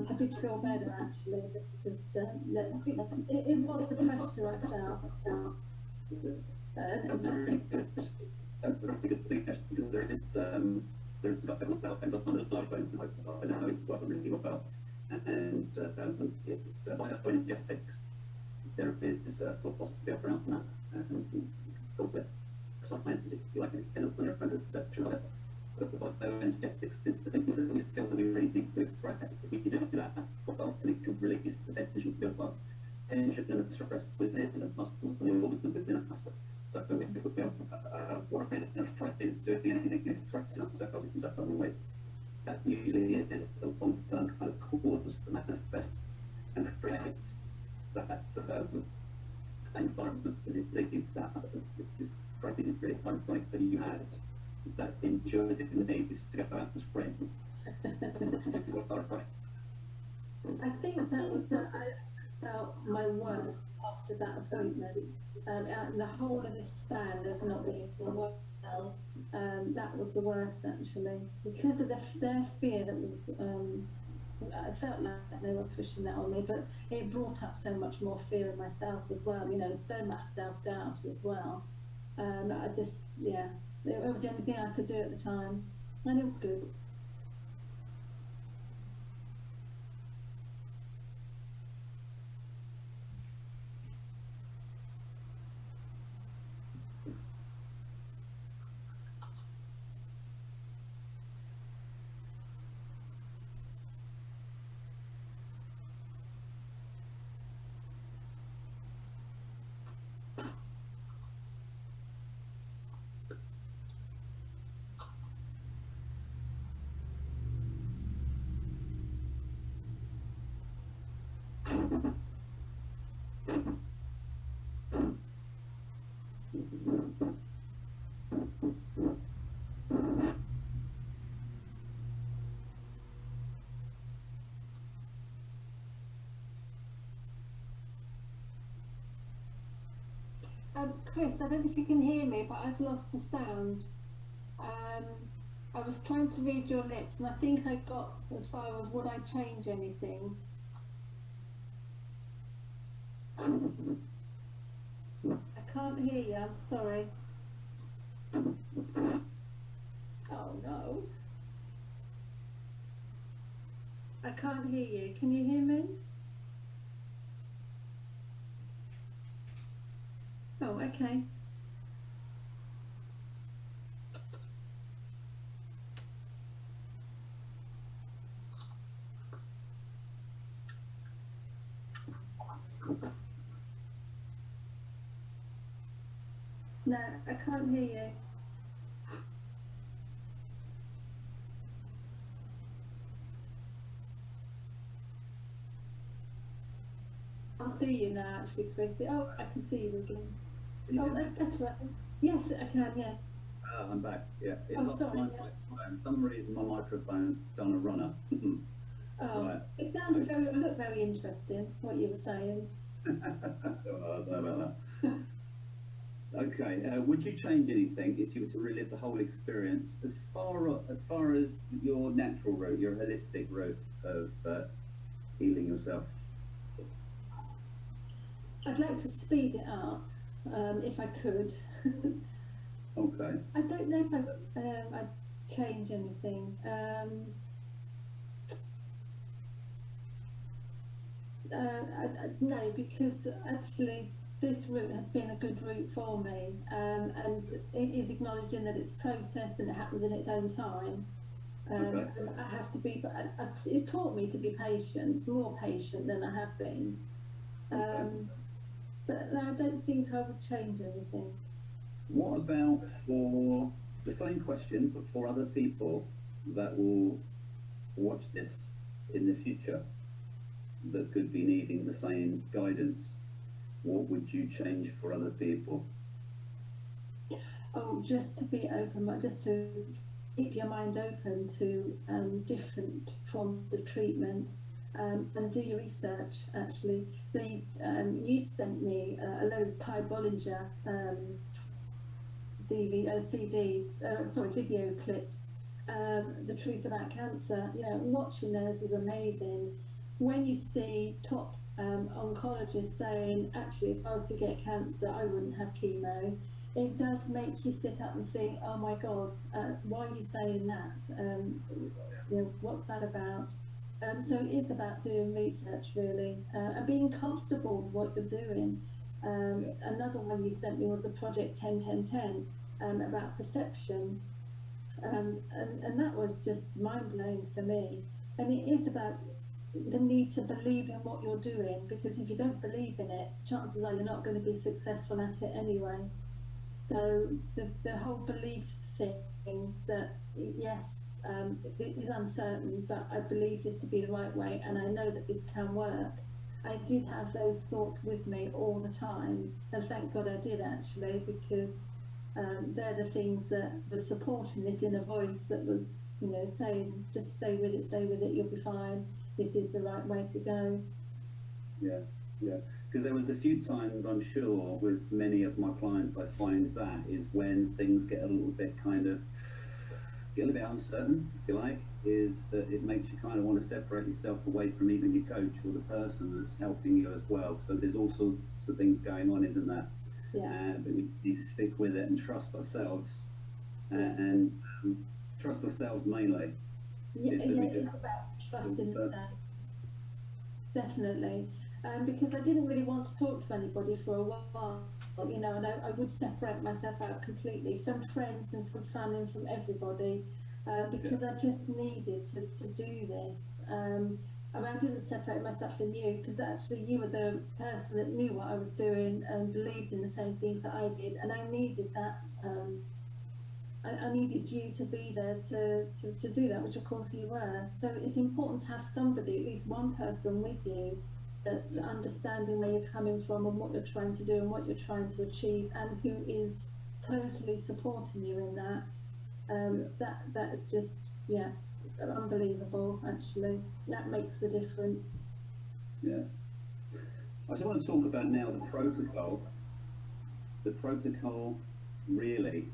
I did feel better actually. It was the pressure I felt. That's a really good thing actually, because there's a couple of things on the blog I know quite really well, and it's bioenergetics. There is philosophy around that, and science, if you like, and perception of it. But bioenergetics is the things that we feel that we really need to express. If we do that, quite often it can release the tension, build up tension and stress within the muscles and the organs within us. So if we are worried and afraid of doing anything expressing ourselves in certain ways, that usually is the long-term kind of cause that manifests and creates that environment for disease that is crazy, really ironic that you had that intuitive need to go out and spread. I think that was that I felt my worst after that appointment. The whole of this span of not being well, that was the worst actually, because of their fear that was. I felt like they were pushing that on me, but it brought up so much more fear in myself as well. You know, so much self-doubt as well. I just, yeah, it was the only thing I could do at the time, and it was good. Chris, I don't know if you can hear me, but I've lost the sound. I was trying to read your lips, and I think I got as far as would I change anything? I can't hear you, I'm sorry. Oh no. I can't hear you. Can you hear me? Oh, okay. No, I can't hear you. I'll see you now, actually, Chrissy. Oh, I can see you again. Oh, that's better. Yes, I can, yeah. I'm back. Yeah. It Oh, lost sorry, my yeah. microphone. For some reason, my microphone done a runner. Oh, Right. it sounded very, it looked very interesting, what you were saying. I don't know about that. Okay. Would you change anything if you were to relive the whole experience, as far as your natural route, your holistic route of healing yourself? I'd like to speed it up, if I could. Okay. I don't know if I'd change anything. No, because actually this route has been a good route for me, and it is acknowledging that it's a process and it happens in its own time. Okay. And I have to be, but it's taught me to be patient, more patient than I have been. But no, I don't think I would change anything. What about for the same question, but for other people that will watch this in the future that could be needing the same guidance? What would you change for other people? Oh, just to be open, just to keep your mind open to different forms of treatment, and do your research. Actually, you sent me a load of Ty Bollinger CDs, video clips. The Truth About Cancer. You know, watching those was amazing. When you see top oncologists saying, actually, if I was to get cancer, I wouldn't have chemo, it does make you sit up and think, oh my God, why are you saying that? You know, what's that about? So it is about doing research, really, and being comfortable with what you're doing. Another one you sent me was a Project 10-10-10 about perception, and that was just mind-blowing for me. And it is about the need to believe in what you're doing, because if you don't believe in it, chances are you're not going to be successful at it anyway. So the whole belief thing that, yes, it is uncertain, but I believe this to be the right way, and I know that this can work. I did have those thoughts with me all the time, and thank God I did, actually, because they're the things that were supporting this inner voice that was, you know, saying, just stay with it, you'll be fine. This is the right way to go. Yeah, yeah. Because there was a few times, I'm sure, with many of my clients, I find that is when things get a little bit uncertain, if you like, is that it makes you kind of want to separate yourself away from even your coach or the person that's helping you as well. So there's all sorts of things going on, isn't there? Yeah. But we need to stick with it and trust ourselves, and trust ourselves mainly. Yeah, it's about trusting that. Definitely. Because I didn't really want to talk to anybody for a while, you know, and I would separate myself out completely from friends and from family and from everybody, because I just needed to do this. I mean, I didn't separate myself from you, because actually you were the person that knew what I was doing and believed in the same things that I did, and I needed that. I needed you to be there to do that, which of course you were. So it's important to have somebody, at least one person with you, that's understanding where you're coming from and what you're trying to do and what you're trying to achieve, and who is totally supporting you in that. That is just, yeah, unbelievable, actually. That makes the difference. Yeah. I just want to talk about now the protocol. The protocol, really,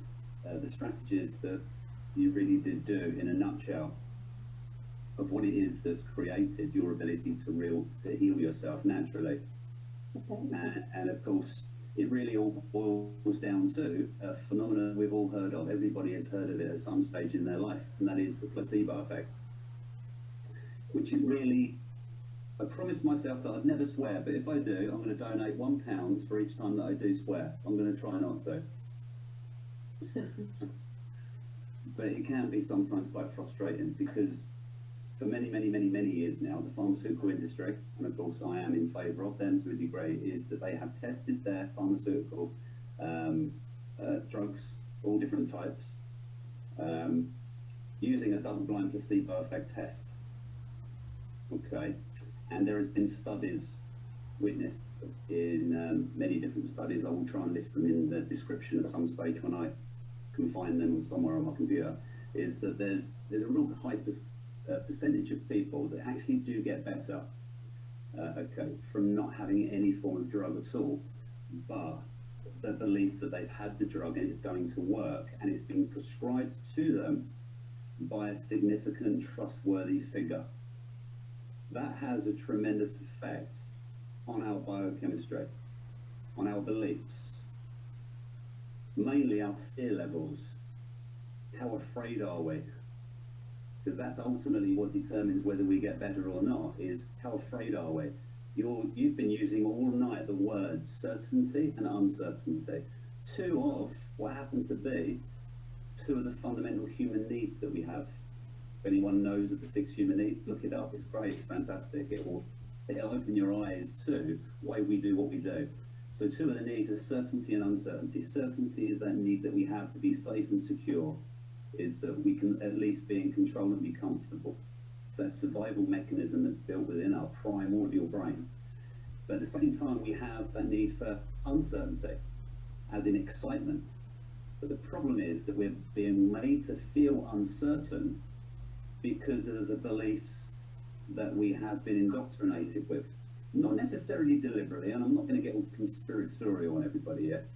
the strategies that you really did do in a nutshell of what it is that's created your ability to heal yourself naturally. Okay. And of course, it really all boils down to a phenomenon we've all heard of. Everybody has heard of it at some stage in their life, and that is the placebo effect, which is really, I promised myself that I'd never swear, but if I do, I'm going to donate £1 for each time that I do swear. I'm going to try not to. But it can be sometimes quite frustrating because for many years now, the pharmaceutical industry, and of course I am in favour of them to a degree, is that they have tested their pharmaceutical drugs, all different types, using a double-blind placebo effect test. Okay, and there has been studies witnessed in many different studies. I will try and list them in the description at some stage when I can find them somewhere on my computer. Is that there's a real high percentage of people that actually do get better, okay, from not having any form of drug at all, but the belief that they've had the drug and it's going to work and it's being prescribed to them by a significant, trustworthy figure. That has a tremendous effect on our biochemistry, on our beliefs, mainly our fear levels. How afraid are we? Because that's ultimately what determines whether we get better or not, is how afraid are we? You've been using all night the words certainty and uncertainty, two of what happen to be two of the fundamental human needs that we have. If anyone knows of the 6 human needs, look it up. It's great, it's fantastic. It'll open your eyes to why we do what we do. So 2 of the needs are certainty and uncertainty. Certainty is that need that we have to be safe and secure, is that we can at least be in control and be comfortable. It's that survival mechanism that's built within our primordial brain. But at the same time, we have that need for uncertainty, as in excitement. But the problem is that we're being made to feel uncertain because of the beliefs that we have been indoctrinated with. Not necessarily deliberately, and I'm not going to get all conspiratorial on everybody yet,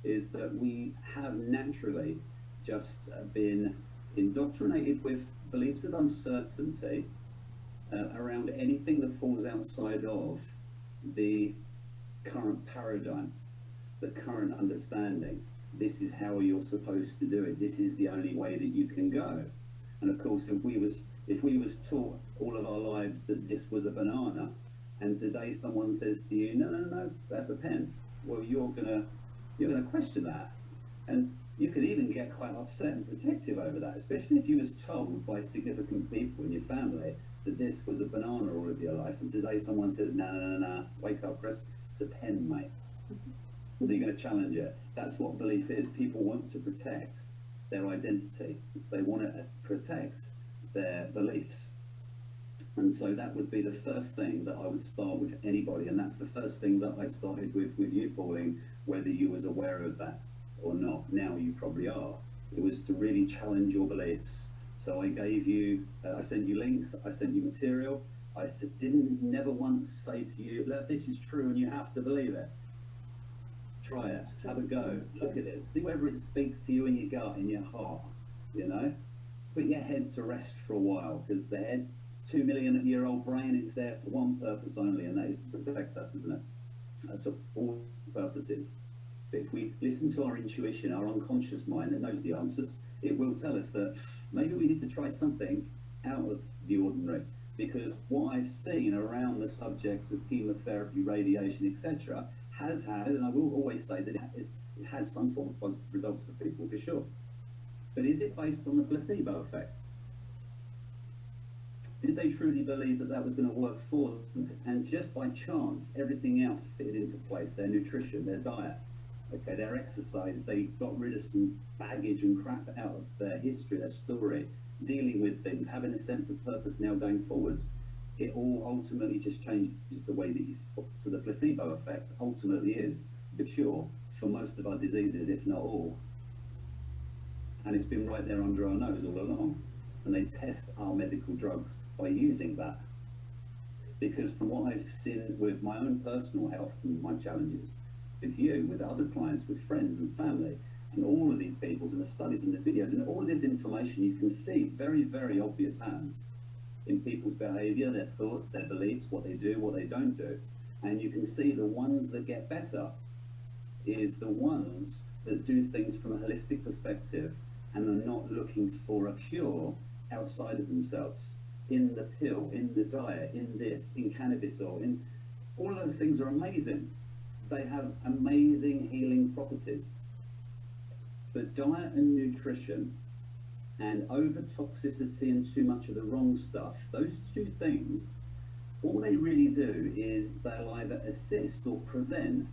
is that we have naturally just been indoctrinated with beliefs of uncertainty around anything that falls outside of the current paradigm, the current understanding. This is how you're supposed to do it. This is the only way that you can go. And of course, if we was taught all of our lives that this was a banana, and today someone says to you, no, that's a pen, well, you're gonna question that, and you could even get quite upset and protective over that, especially if you was told by significant people in your family that this was a banana all of your life, and today someone says, no, wake up, Chris, it's a pen, mate. So you're going to challenge it. That's what belief is. People want to protect their identity. They want to protect their beliefs. And so that would be the first thing that I would start with anybody. And that's the first thing that I started with you, Pauline, whether you was aware of that or not. Now you probably are. It was to really challenge your beliefs. So I gave you, I sent you links, I sent you material. I didn't never once say to you, look, this is true and you have to believe it. Try it, have a go, look at it, see whether it speaks to you in your gut, in your heart, you know? Put your head to rest for a while, because the head, 2 million-year-old brain, it's there for one purpose only, and that is to protect us, isn't it? That's all purposes. But if we listen to our intuition, our unconscious mind that knows the answers, it will tell us that maybe we need to try something out of the ordinary. Because what I've seen around the subjects of chemotherapy, radiation, etc., has had, and I will always say that it's had some form of positive results for people, for sure. But is it based on the placebo effect? Did they truly believe that that was going to work for them? And just by chance, everything else fitted into place, their nutrition, their diet, okay, their exercise, they got rid of some baggage and crap out of their history, their story, dealing with things, having a sense of purpose now going forwards. It all ultimately just changes the way that you feel. So the placebo effect ultimately is the cure for most of our diseases, if not all. And it's been right there under our nose all along. And they test our medical drugs by using that. Because from what I've seen with my own personal health and my challenges, with you, with other clients, with friends and family, and all of these people, and the studies and the videos, and all of this information, you can see very, very obvious patterns in people's behavior, their thoughts, their beliefs, what they do, what they don't do. And you can see the ones that get better is the ones that do things from a holistic perspective and are not looking for a cure outside of themselves, in the pill, in the diet, in this, in cannabis oil, in all of those things are amazing. They have amazing healing properties. But diet and nutrition and over toxicity and too much of the wrong stuff, those two things, all they really do is they'll either assist or prevent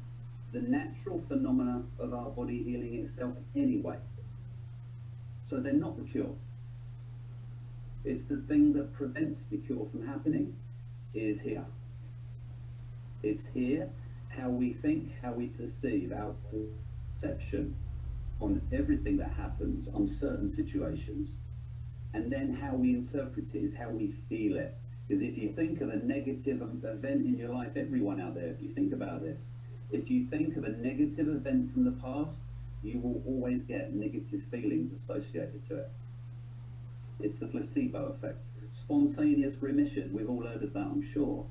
the natural phenomena of our body healing itself anyway. So they're not the cure. It's the thing that prevents the cure from happening is here. It's here, how we think, how we perceive, our perception on everything that happens, on certain situations, and then how we interpret it is how we feel it. Because if you think of a negative event in your life, everyone out there, if you think about this, if you think of a negative event from the past, you will always get negative feelings associated to it. It's the placebo effect. Spontaneous remission, we've all heard of that, I'm sure.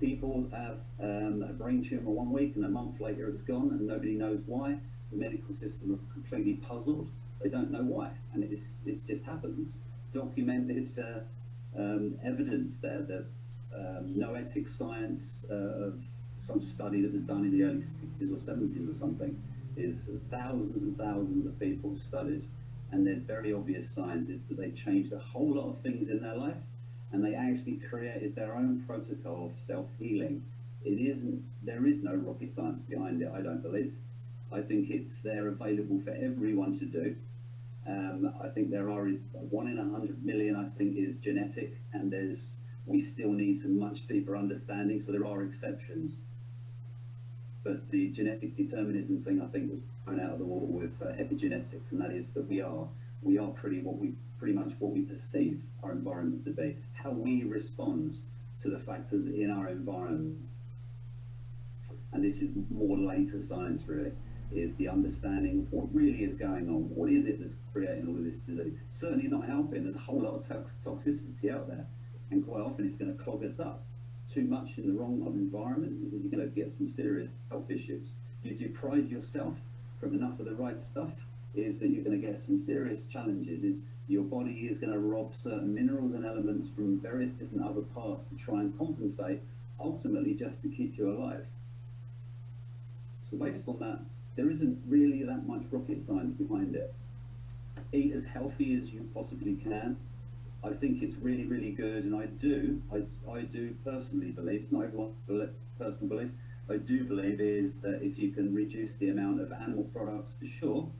People have a brain tumor 1 week and a month later it's gone and nobody knows why. The medical system are completely puzzled. They don't know why, and it just happens. Documented evidence there that noetic science of some study that was done in the early 60s or 70s or something is thousands and thousands of people studied, and there's very obvious signs is that they changed a whole lot of things in their life, and they actually created their own protocol of self-healing. There is no rocket science behind it, I don't believe. I think it's there available for everyone to do. I think there are 1 in 100 million, I think, is genetic, and we still need some much deeper understanding, so there are exceptions. But the genetic determinism thing, I think, was thrown out of the water with epigenetics, and that is that we are pretty much what we perceive our environment to be, how we respond to the factors in our environment. And this is more later science, really, is the understanding of what really is going on. What is it that's creating all of this disease? Certainly not helping. There's a whole lot of toxicity out there, and quite often it's going to clog us up. Too much in the wrong environment, you're going to get some serious health issues. You deprive yourself from enough of the right stuff, is that you're going to get some serious challenges. Is your body is going to rob certain minerals and elements from various different other parts to try and compensate, ultimately just to keep you alive. So based on that, there isn't really that much rocket science behind it. Eat as healthy as you possibly can. I think it's really, really good, and I do personally believe, it's not everyone's personal belief, I do believe is that if you can reduce the amount of animal products for sure,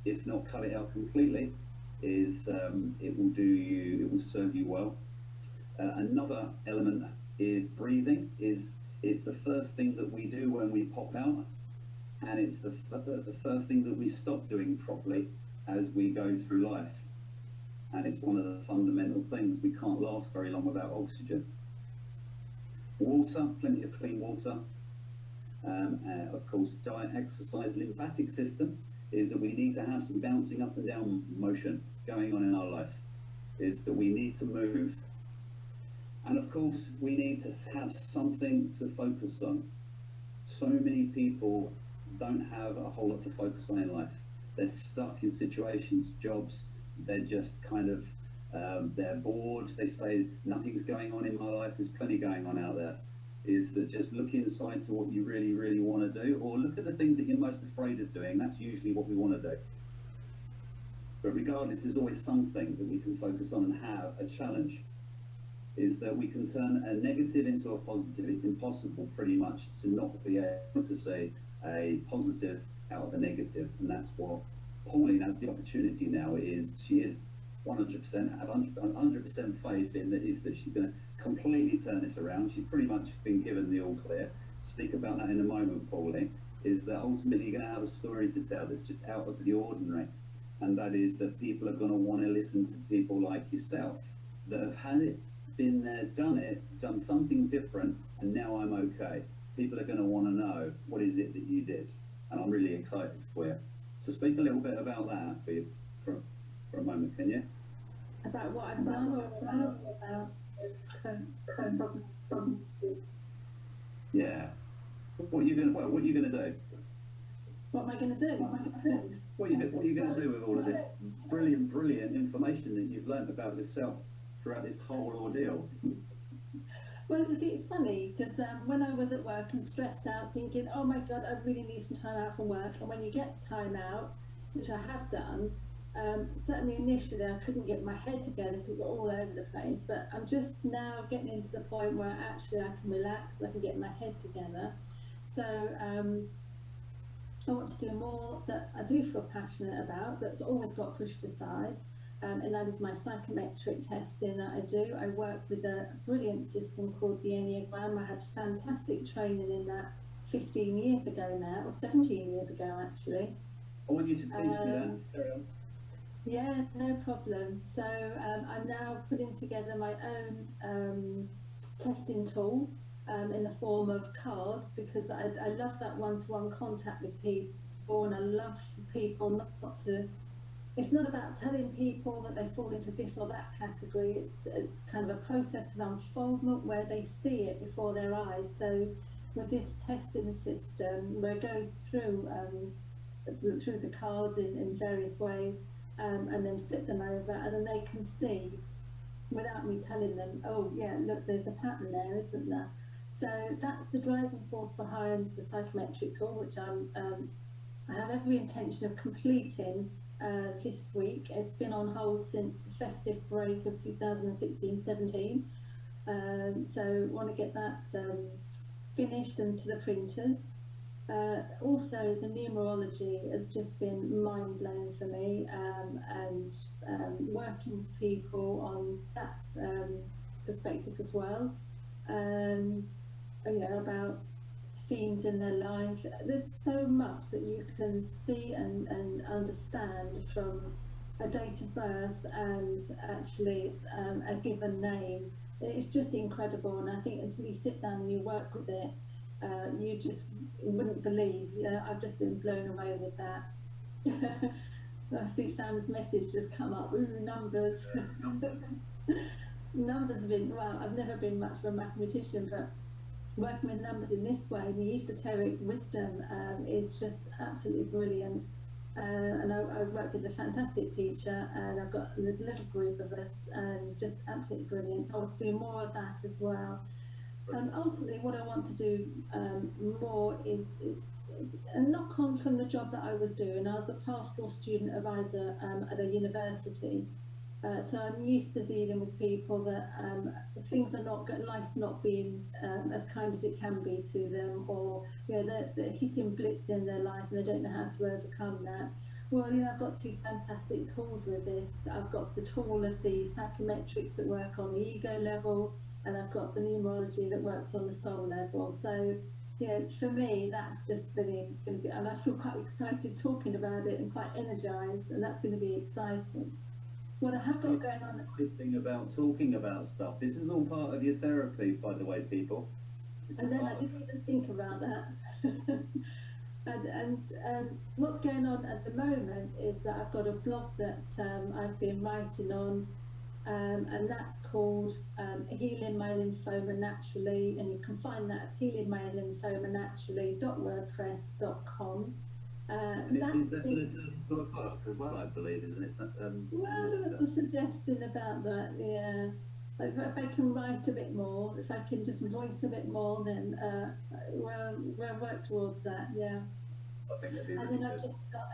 if not cut it out completely, it will serve you well. Another element is breathing. It's the first thing that we do when we pop out, and it's the first thing that we stop doing properly as we go through life. And it's one of the fundamental things. We can't last very long without oxygen. Water, plenty of clean water. Of course, diet, exercise, lymphatic system is that we need to have some bouncing up and down motion going on in our life, is that we need to move. And of course, we need to have something to focus on. So many people don't have a whole lot to focus on in life. They're stuck in situations, jobs, they're just kind of, they're bored. They say, nothing's going on in my life, there's plenty going on out there. Is that just look inside to what you really, really want to do, or look at the things that you're most afraid of doing. That's usually what we want to do. But regardless, there's always something that we can focus on and have a challenge. Is that we can turn a negative into a positive. It's impossible pretty much to not be able to say a positive out of a negative, and that's what Pauline has the opportunity now. She is 100% have 100% faith in that, is that she's going to completely turn this around. She's pretty much been given the all clear. Speak about that in a moment, Pauline. Is that ultimately you're going to have a story to tell that's just out of the ordinary, and that is that people are going to want to listen to people like yourself that have had it, been there, done something different, and now I'm okay. People are going to want to know, what is it that you did? And I'm really excited for you. So speak a little bit about that for a moment, can you? About what I've done, or about Yeah. What are you gonna do? what am I going to do? What are you going to do with all of this brilliant information that you've learned about yourself throughout this whole ordeal? Well, it's funny because when I was at work and stressed out, thinking, "Oh my God, I really need some time out from work," and when you get time out, which I have done, certainly initially I couldn't get my head together because it was all over the place. But I'm just now getting into the point where actually I can relax, I can get my head together. So I want to do more that I do feel passionate about, that's always got pushed aside. And that is my psychometric testing that I do. I work with a brilliant system called the Enneagram. I had fantastic training in that 15 years ago now, or 17 years ago actually. I want you to teach me that. Yeah, no problem. So I'm now putting together my own testing tool in the form of cards, because I love that one-to-one contact with people, and I love people not to. It's not about telling people that they fall into this or that category. It's kind of a process of unfoldment where they see it before their eyes. So with this testing system, where it goes through the cards in various ways, and then flip them over, and then they can see without me telling them, "Oh yeah, look, there's a pattern there, isn't there?" So that's the driving force behind the psychometric tool, which I have every intention of completing this week. It's been on hold since the festive break of 2016-17. So want to get that finished and to the printers. Also, the numerology has just been mind-blowing for me, and working with people on that perspective as well. About themes in their life. There's so much that you can see and understand from a date of birth and actually a given name. It's just incredible, and I think until you sit down and you work with it, you just wouldn't believe. I've just been blown away with that. I see Sam's message just come up. Ooh, numbers. Numbers have been, well, I've never been much of a mathematician, but working with numbers in this way, the esoteric wisdom is just absolutely brilliant. And I work with a fantastic teacher, and there's a little group of us, and just absolutely brilliant. So I want to do more of that as well. Ultimately, what I want to do more is a knock on from the job that I was doing. I was a pastoral student advisor at a university. So I'm used to dealing with people that things are not good, life's not being as kind as it can be to them, or they're hitting blips in their life and they don't know how to overcome that. Well, I've got two fantastic tools with this. I've got the tool of the psychometrics that work on the ego level, and I've got the numerology that works on the soul level. So, for me, that's just going to be, and I feel quite excited talking about it and quite energized, and that's going to be exciting. What I have got going on. The thing about talking about stuff. This is all part of your therapy, by the way, people. And then I didn't even think about that. and what's going on at the moment is that I've got a blog that I've been writing on, and that's called Healing My Lymphoma Naturally, and you can find that at healingmylymphomanaturally.wordpress.com. Is that going to turn into a book as well, I believe, isn't it? Well, there was a suggestion about that, yeah. Like, if I can write a bit more, if I can just voice a bit more, then we'll work towards that, yeah. I think that'd be and then I've just got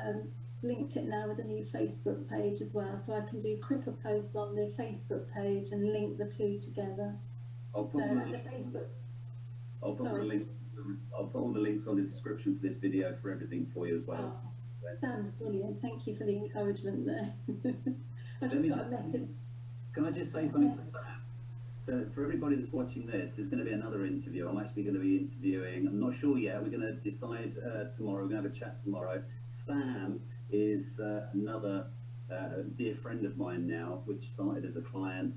linked it now with a new Facebook page as well, so I can do quicker posts on the Facebook page and link the two together. I'll put all the links on the description for this video for everything for you as well. Oh, sounds brilliant. Thank you for the encouragement there. I just got a message. Can I just say something to that? So for everybody that's watching this, there's going to be another interview. I'm actually going to be interviewing, I'm not sure yet, we're going to decide tomorrow, we're going to have a chat tomorrow. Sam is another dear friend of mine now, which started as a client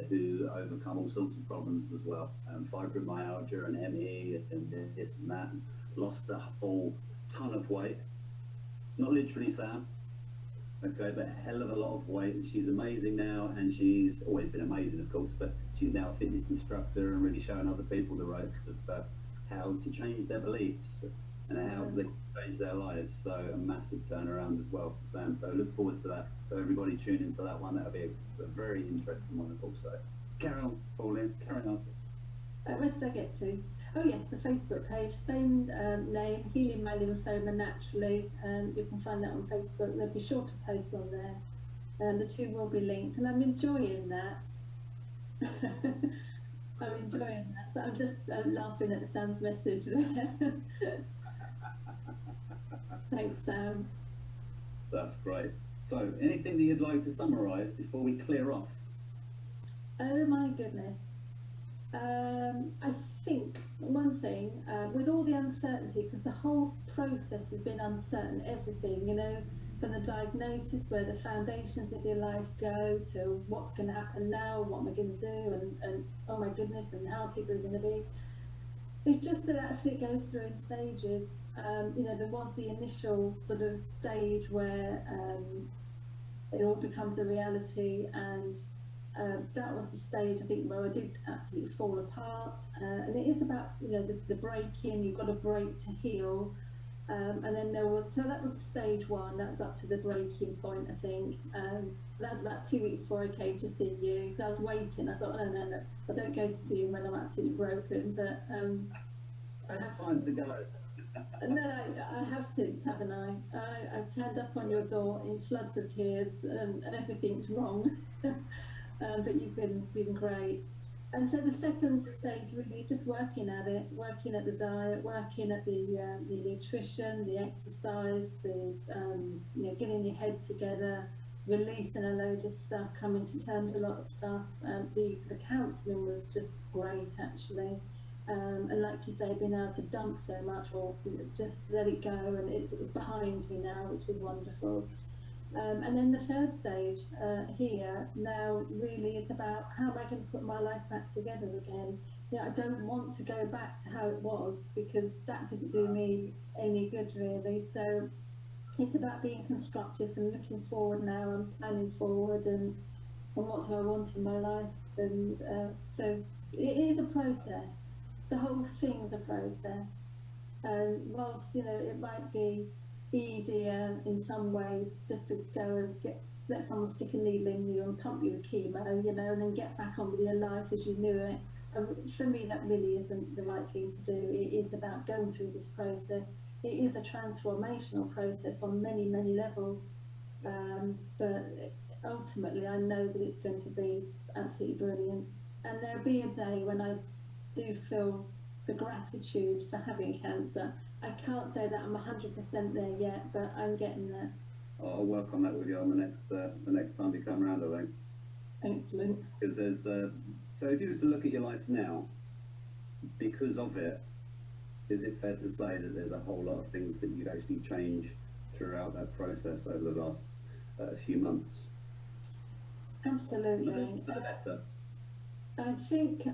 who overcome all sorts of problems as well, fibromyalgia and ME and this and that, and lost a whole ton of weight. Not literally, Sam, okay, but a hell of a lot of weight. She's amazing now, and she's always been amazing, of course, but she's now a fitness instructor and really showing other people the ropes of how to change their beliefs. and how they change their lives. So a massive turnaround as well for Sam. So look forward to that. So everybody tune in for that one. That'll be a very interesting one also. Carry on, Pauline. Carry on. Where did I get to? Oh yes, the Facebook page, same name, Healing My Lymphoma Naturally. You can find that on Facebook. There'll be shorter posts on there, and the two will be linked. And I'm enjoying that. I'm enjoying that. So I'm just laughing at Sam's message there. Thanks, Sam. That's great. So anything that you'd like to summarise before we clear off? Oh my goodness. I think one thing, with all the uncertainty, because the whole process has been uncertain, everything, you know, from the diagnosis, where the foundations of your life go, to what's going to happen now, what am I going to do, and oh my goodness, and how people are going to be. It's just that actually it goes through in stages. You know, there was the initial sort of stage where it all becomes a reality, and that was the stage, I think, where I did absolutely fall apart. And it is about, you know, the breaking. You've got to break to heal. And then there was, so that was stage one. That was up to the breaking point, I think. That was about 2 weeks before I came to see you, because I was waiting. I thought, no, I don't go to see you when I'm absolutely broken. But I have time to go. No, I have since, haven't I? I've turned up on your door in floods of tears, and everything's wrong. But you've been great. And so the second stage, really just working at it, working at the diet, working at the nutrition, the exercise, the you know, getting your head together, releasing a load of stuff, coming to terms with a lot of stuff. The counselling was just great, actually. And like you say, being able to dump so much, or just let it go, and it's behind me now, which is wonderful. And then the third stage here now really is about how am I going to put my life back together again. You know, I don't want to go back to how it was, because that didn't do me any good, really. So it's about being constructive and looking forward now and planning forward, and what do I want in my life. And so it is a process. The whole thing's a process. And whilst, you know, it might be easier in some ways just to go and let someone stick a needle in you and pump you with chemo, you know, and then get back on with your life as you knew it. For me, that really isn't the right thing to do. It is about going through this process. It is a transformational process on many, many levels. But ultimately, I know that it's going to be absolutely brilliant. And there'll be a day when I do feel the gratitude for having cancer. I can't say that I'm 100% there yet, but I'm getting there. I'll work on that with you on the next time you come around, I think. Excellent. Because there's so if you was to look at your life now, because of it, is it fair to say that there's a whole lot of things that you've actually changed throughout that process over the last few months? Absolutely. For the better. I think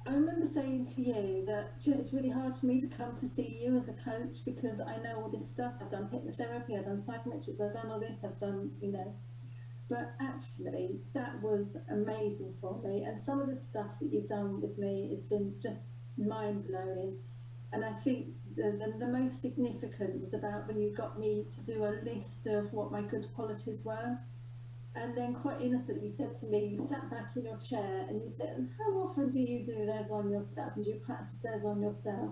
I remember saying to you that, you know, it's really hard for me to come to see you as a coach, because I know all this stuff. I've done hypnotherapy, I've done psychometrics, I've done all this, I've done, you know. But actually, that was amazing for me. And some of the stuff that you've done with me has been just mind-blowing. And I think the most significant was about when you got me to do a list of what my good qualities were. And then quite innocently you said to me, you sat back in your chair and you said, how often do you do those on yourself? And do you practice those on yourself?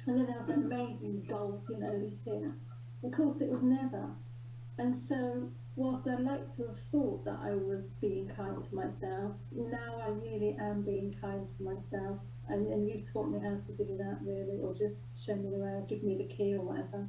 And then there was an amazing gulp, you know, this thing. Of course, it was never. And so, whilst I like to have thought that I was being kind to myself, now I really am being kind to myself. And you've taught me how to do that, really, or just show me the way, or give me the key or whatever.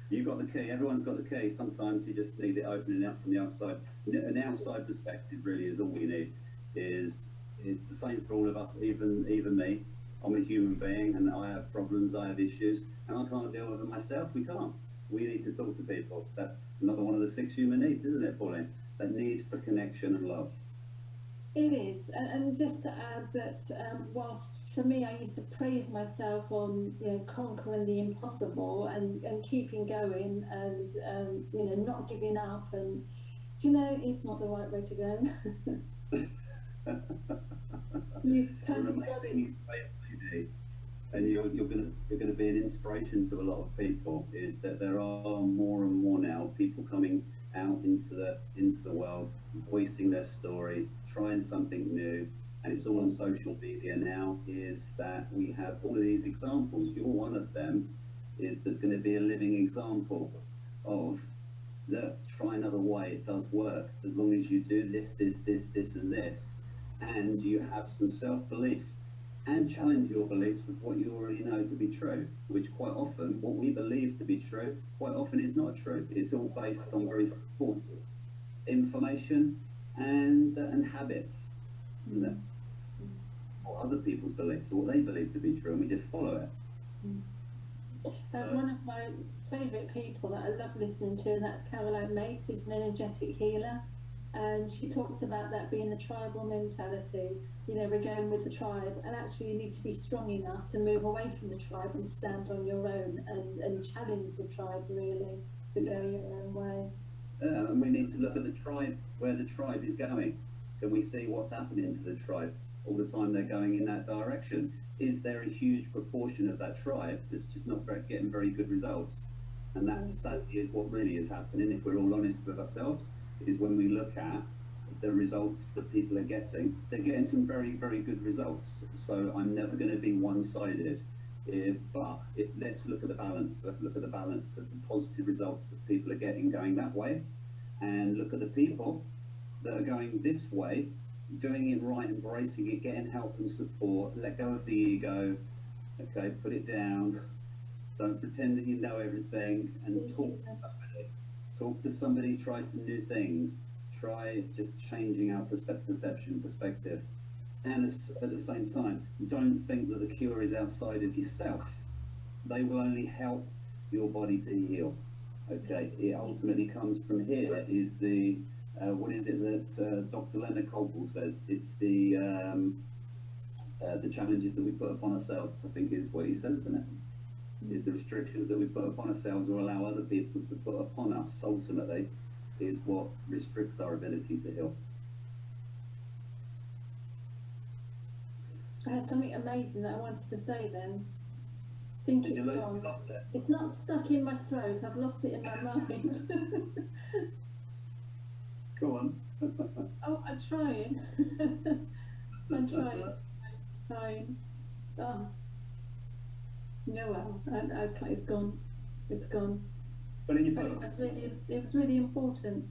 You've got the key. Everyone's got the key. Sometimes you just need it opening up from the outside. An outside perspective really is all we need. It's the same for all of us, even me. I'm a human being and I have problems, I have issues, and I can't deal with them myself. We can't. We need to talk to people. That's another one of the 6 human needs, isn't it, Pauline? That need for connection and love. It is, and just to add that, whilst for me I used to praise myself on, you know, conquering the impossible and keeping going and you know, not giving up, and you know, it's not the right way to go. You kind of go in. and you're gonna be an inspiration to a lot of people. Is that there are more and more now people coming out into the world, voicing their story, trying something new, and it's all on social media now. Is that we have all of these examples. You're one of them. Is there's going to be a living example of, look, try another way. It does work as long as you do this, and this, and you have some self-belief and challenge your beliefs of what you already know to be true, which quite often what we believe to be true quite often is not true. It's all based on very false information and habits, isn't it? Or other people's beliefs or what they believe to be true, and we just follow it. One of my favourite people that I love listening to, and that's Caroline Mace, who's an energetic healer, and she talks about that being the tribal mentality. You know, we're going with the tribe, and actually you need to be strong enough to move away from the tribe and stand on your own and challenge the tribe, really, to go your own way. And we need to look at the tribe, where the tribe is going. Can we see what's happening to the tribe all the time they're going in that direction? Is there a huge proportion of that tribe that's just not getting very good results? And that sadly is what really is happening, if we're all honest with ourselves, is when we look at the results that people are getting, they're getting some very, very good results. So I'm never going to be one-sided. Let's look at the balance. Let's look at the balance of the positive results that people are getting going that way, and look at the people that are going this way, doing it right, embracing it, getting help and support. Let go of the ego. Okay, put it down. Don't pretend that you know everything, and talk to somebody. Talk to somebody. Try some new things. Try just changing our perspective. And at the same time, don't think that the cure is outside of yourself. They will only help your body to heal. Okay, it ultimately comes from here. Is the what is it that Dr. Leonard Coldwell says? It's the challenges that we put upon ourselves, I think is what he says, isn't it? Is the restrictions that we put upon ourselves or allow other people to put upon us, ultimately, is what restricts our ability to heal. I had something amazing that I wanted to say then. I think it's gone. Lost it? It's not stuck in my throat, I've lost it in my mind. Go on. Oh, I'm trying. I'm trying. Oh. No, well, okay, it's gone. It's gone. But in your But book, it was really important.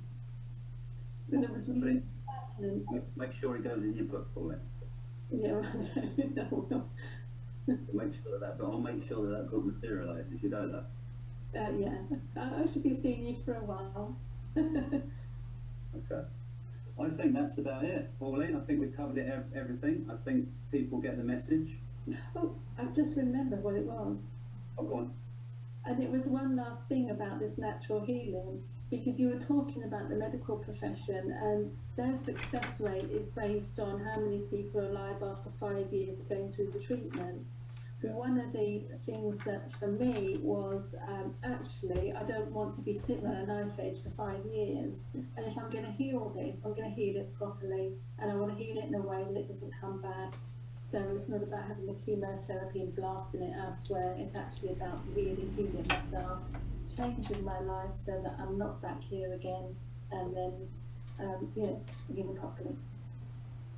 And it was really pertinent. make sure it goes in your book, Pauline. Yeah, right. No. Make sure but I'll make sure that book materialises. You know that. Yeah, I should be seeing you for a while. Okay. I think that's about it, Pauline. I think we've covered everything. I think people get the message. Oh, I just remembered what it was. Oh, go on. And it was one last thing about this natural healing, because you were talking about the medical profession, and their success rate is based on how many people are alive after 5 years of going through the treatment. Yeah. One of the things that for me was actually, I don't want to be sitting on a knife edge for 5 years. And if I'm going to heal this, I'm going to heal it properly. And I want to heal it in a way that it doesn't come back. So it's not about having the chemotherapy and blasting it elsewhere. It's actually about really healing myself, changing my life so that I'm not back here again, and then, healing properly.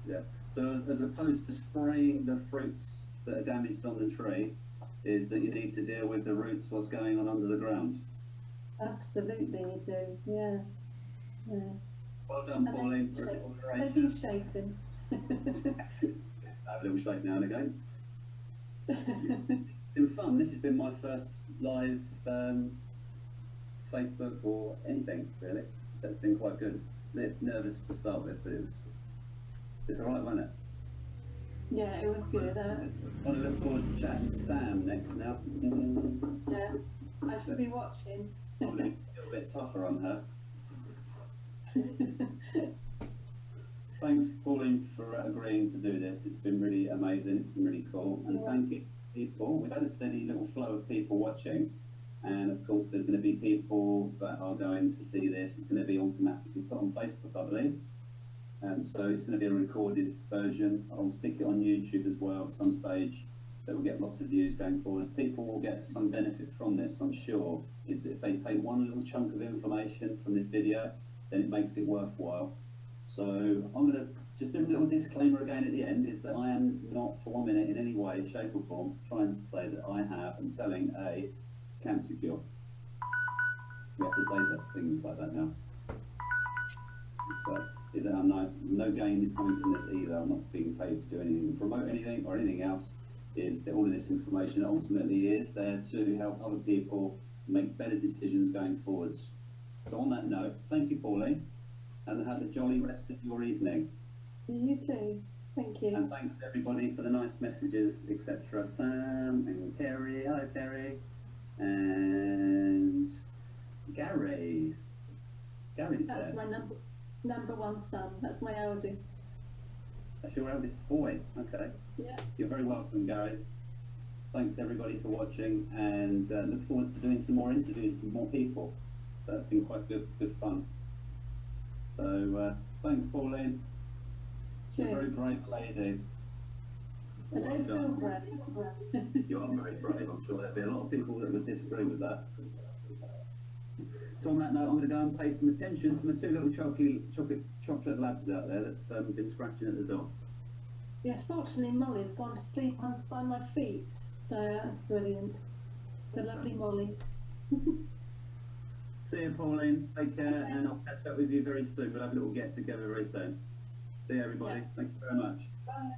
Yeah. So as opposed to spraying the fruits that are damaged on the tree, is that you need to deal with the roots, what's going on under the ground. Absolutely, you do. Yes. Yeah. Well done, Pauline. They've been shaken. Have a little shake now and again. It's been fun. This has been my first live Facebook or anything, really. So it's been quite good. A bit nervous to start with, but it's all right, wasn't it? Yeah, it was good. I want to look forward to chatting to Sam next now. Yeah, I should be watching. Probably a little bit tougher on her. Thanks, Pauline, for agreeing to do this. It's been really amazing. It's been really cool. And thank you, people. We've had a steady little flow of people watching. And of course, there's going to be people that are going to see this. It's going to be automatically put on Facebook, I believe. So it's going to be a recorded version. I'll stick it on YouTube as well at some stage. So we'll get lots of views going forward. People will get some benefit from this, I'm sure, is that if they take one little chunk of information from this video, then it makes it worthwhile. So I'm going to just do a little disclaimer again at the end, is that I am not for 1 minute in any way, shape or form trying to say that I'm selling a cancer cure. We have to say that things like that now. But is that no gain is coming from this either. I'm not being paid to do anything, promote anything or anything else. Is that all of this information ultimately is there to help other people make better decisions going forwards. So on that note, thank you, Pauline, and have a jolly rest of your evening. You too. Thank you. And thanks everybody for the nice messages, etc. Sam and Kerry, hi Kerry, and Gary. Gary's That's there. my number one son. That's my eldest. That's your eldest boy. Okay. Yeah. You're very welcome, Gary. Thanks everybody for watching, and look forward to doing some more interviews with more people. That's been quite good fun. So thanks, Pauline. Cheers. You're a very brave lady. I don't feel brave. You are very brave. I'm sure there'll be a lot of people that would disagree with that. So on that note, I'm going to go and pay some attention to my two little chocolate labs out there that's been scratching at the door. Yes, fortunately Molly's gone to sleep by my feet, so that's brilliant. The lovely Molly. See you, Pauline. Take care, and I'll catch up with you very soon. We'll have a little get together very soon. See you, everybody. Yeah. Thank you very much. Bye.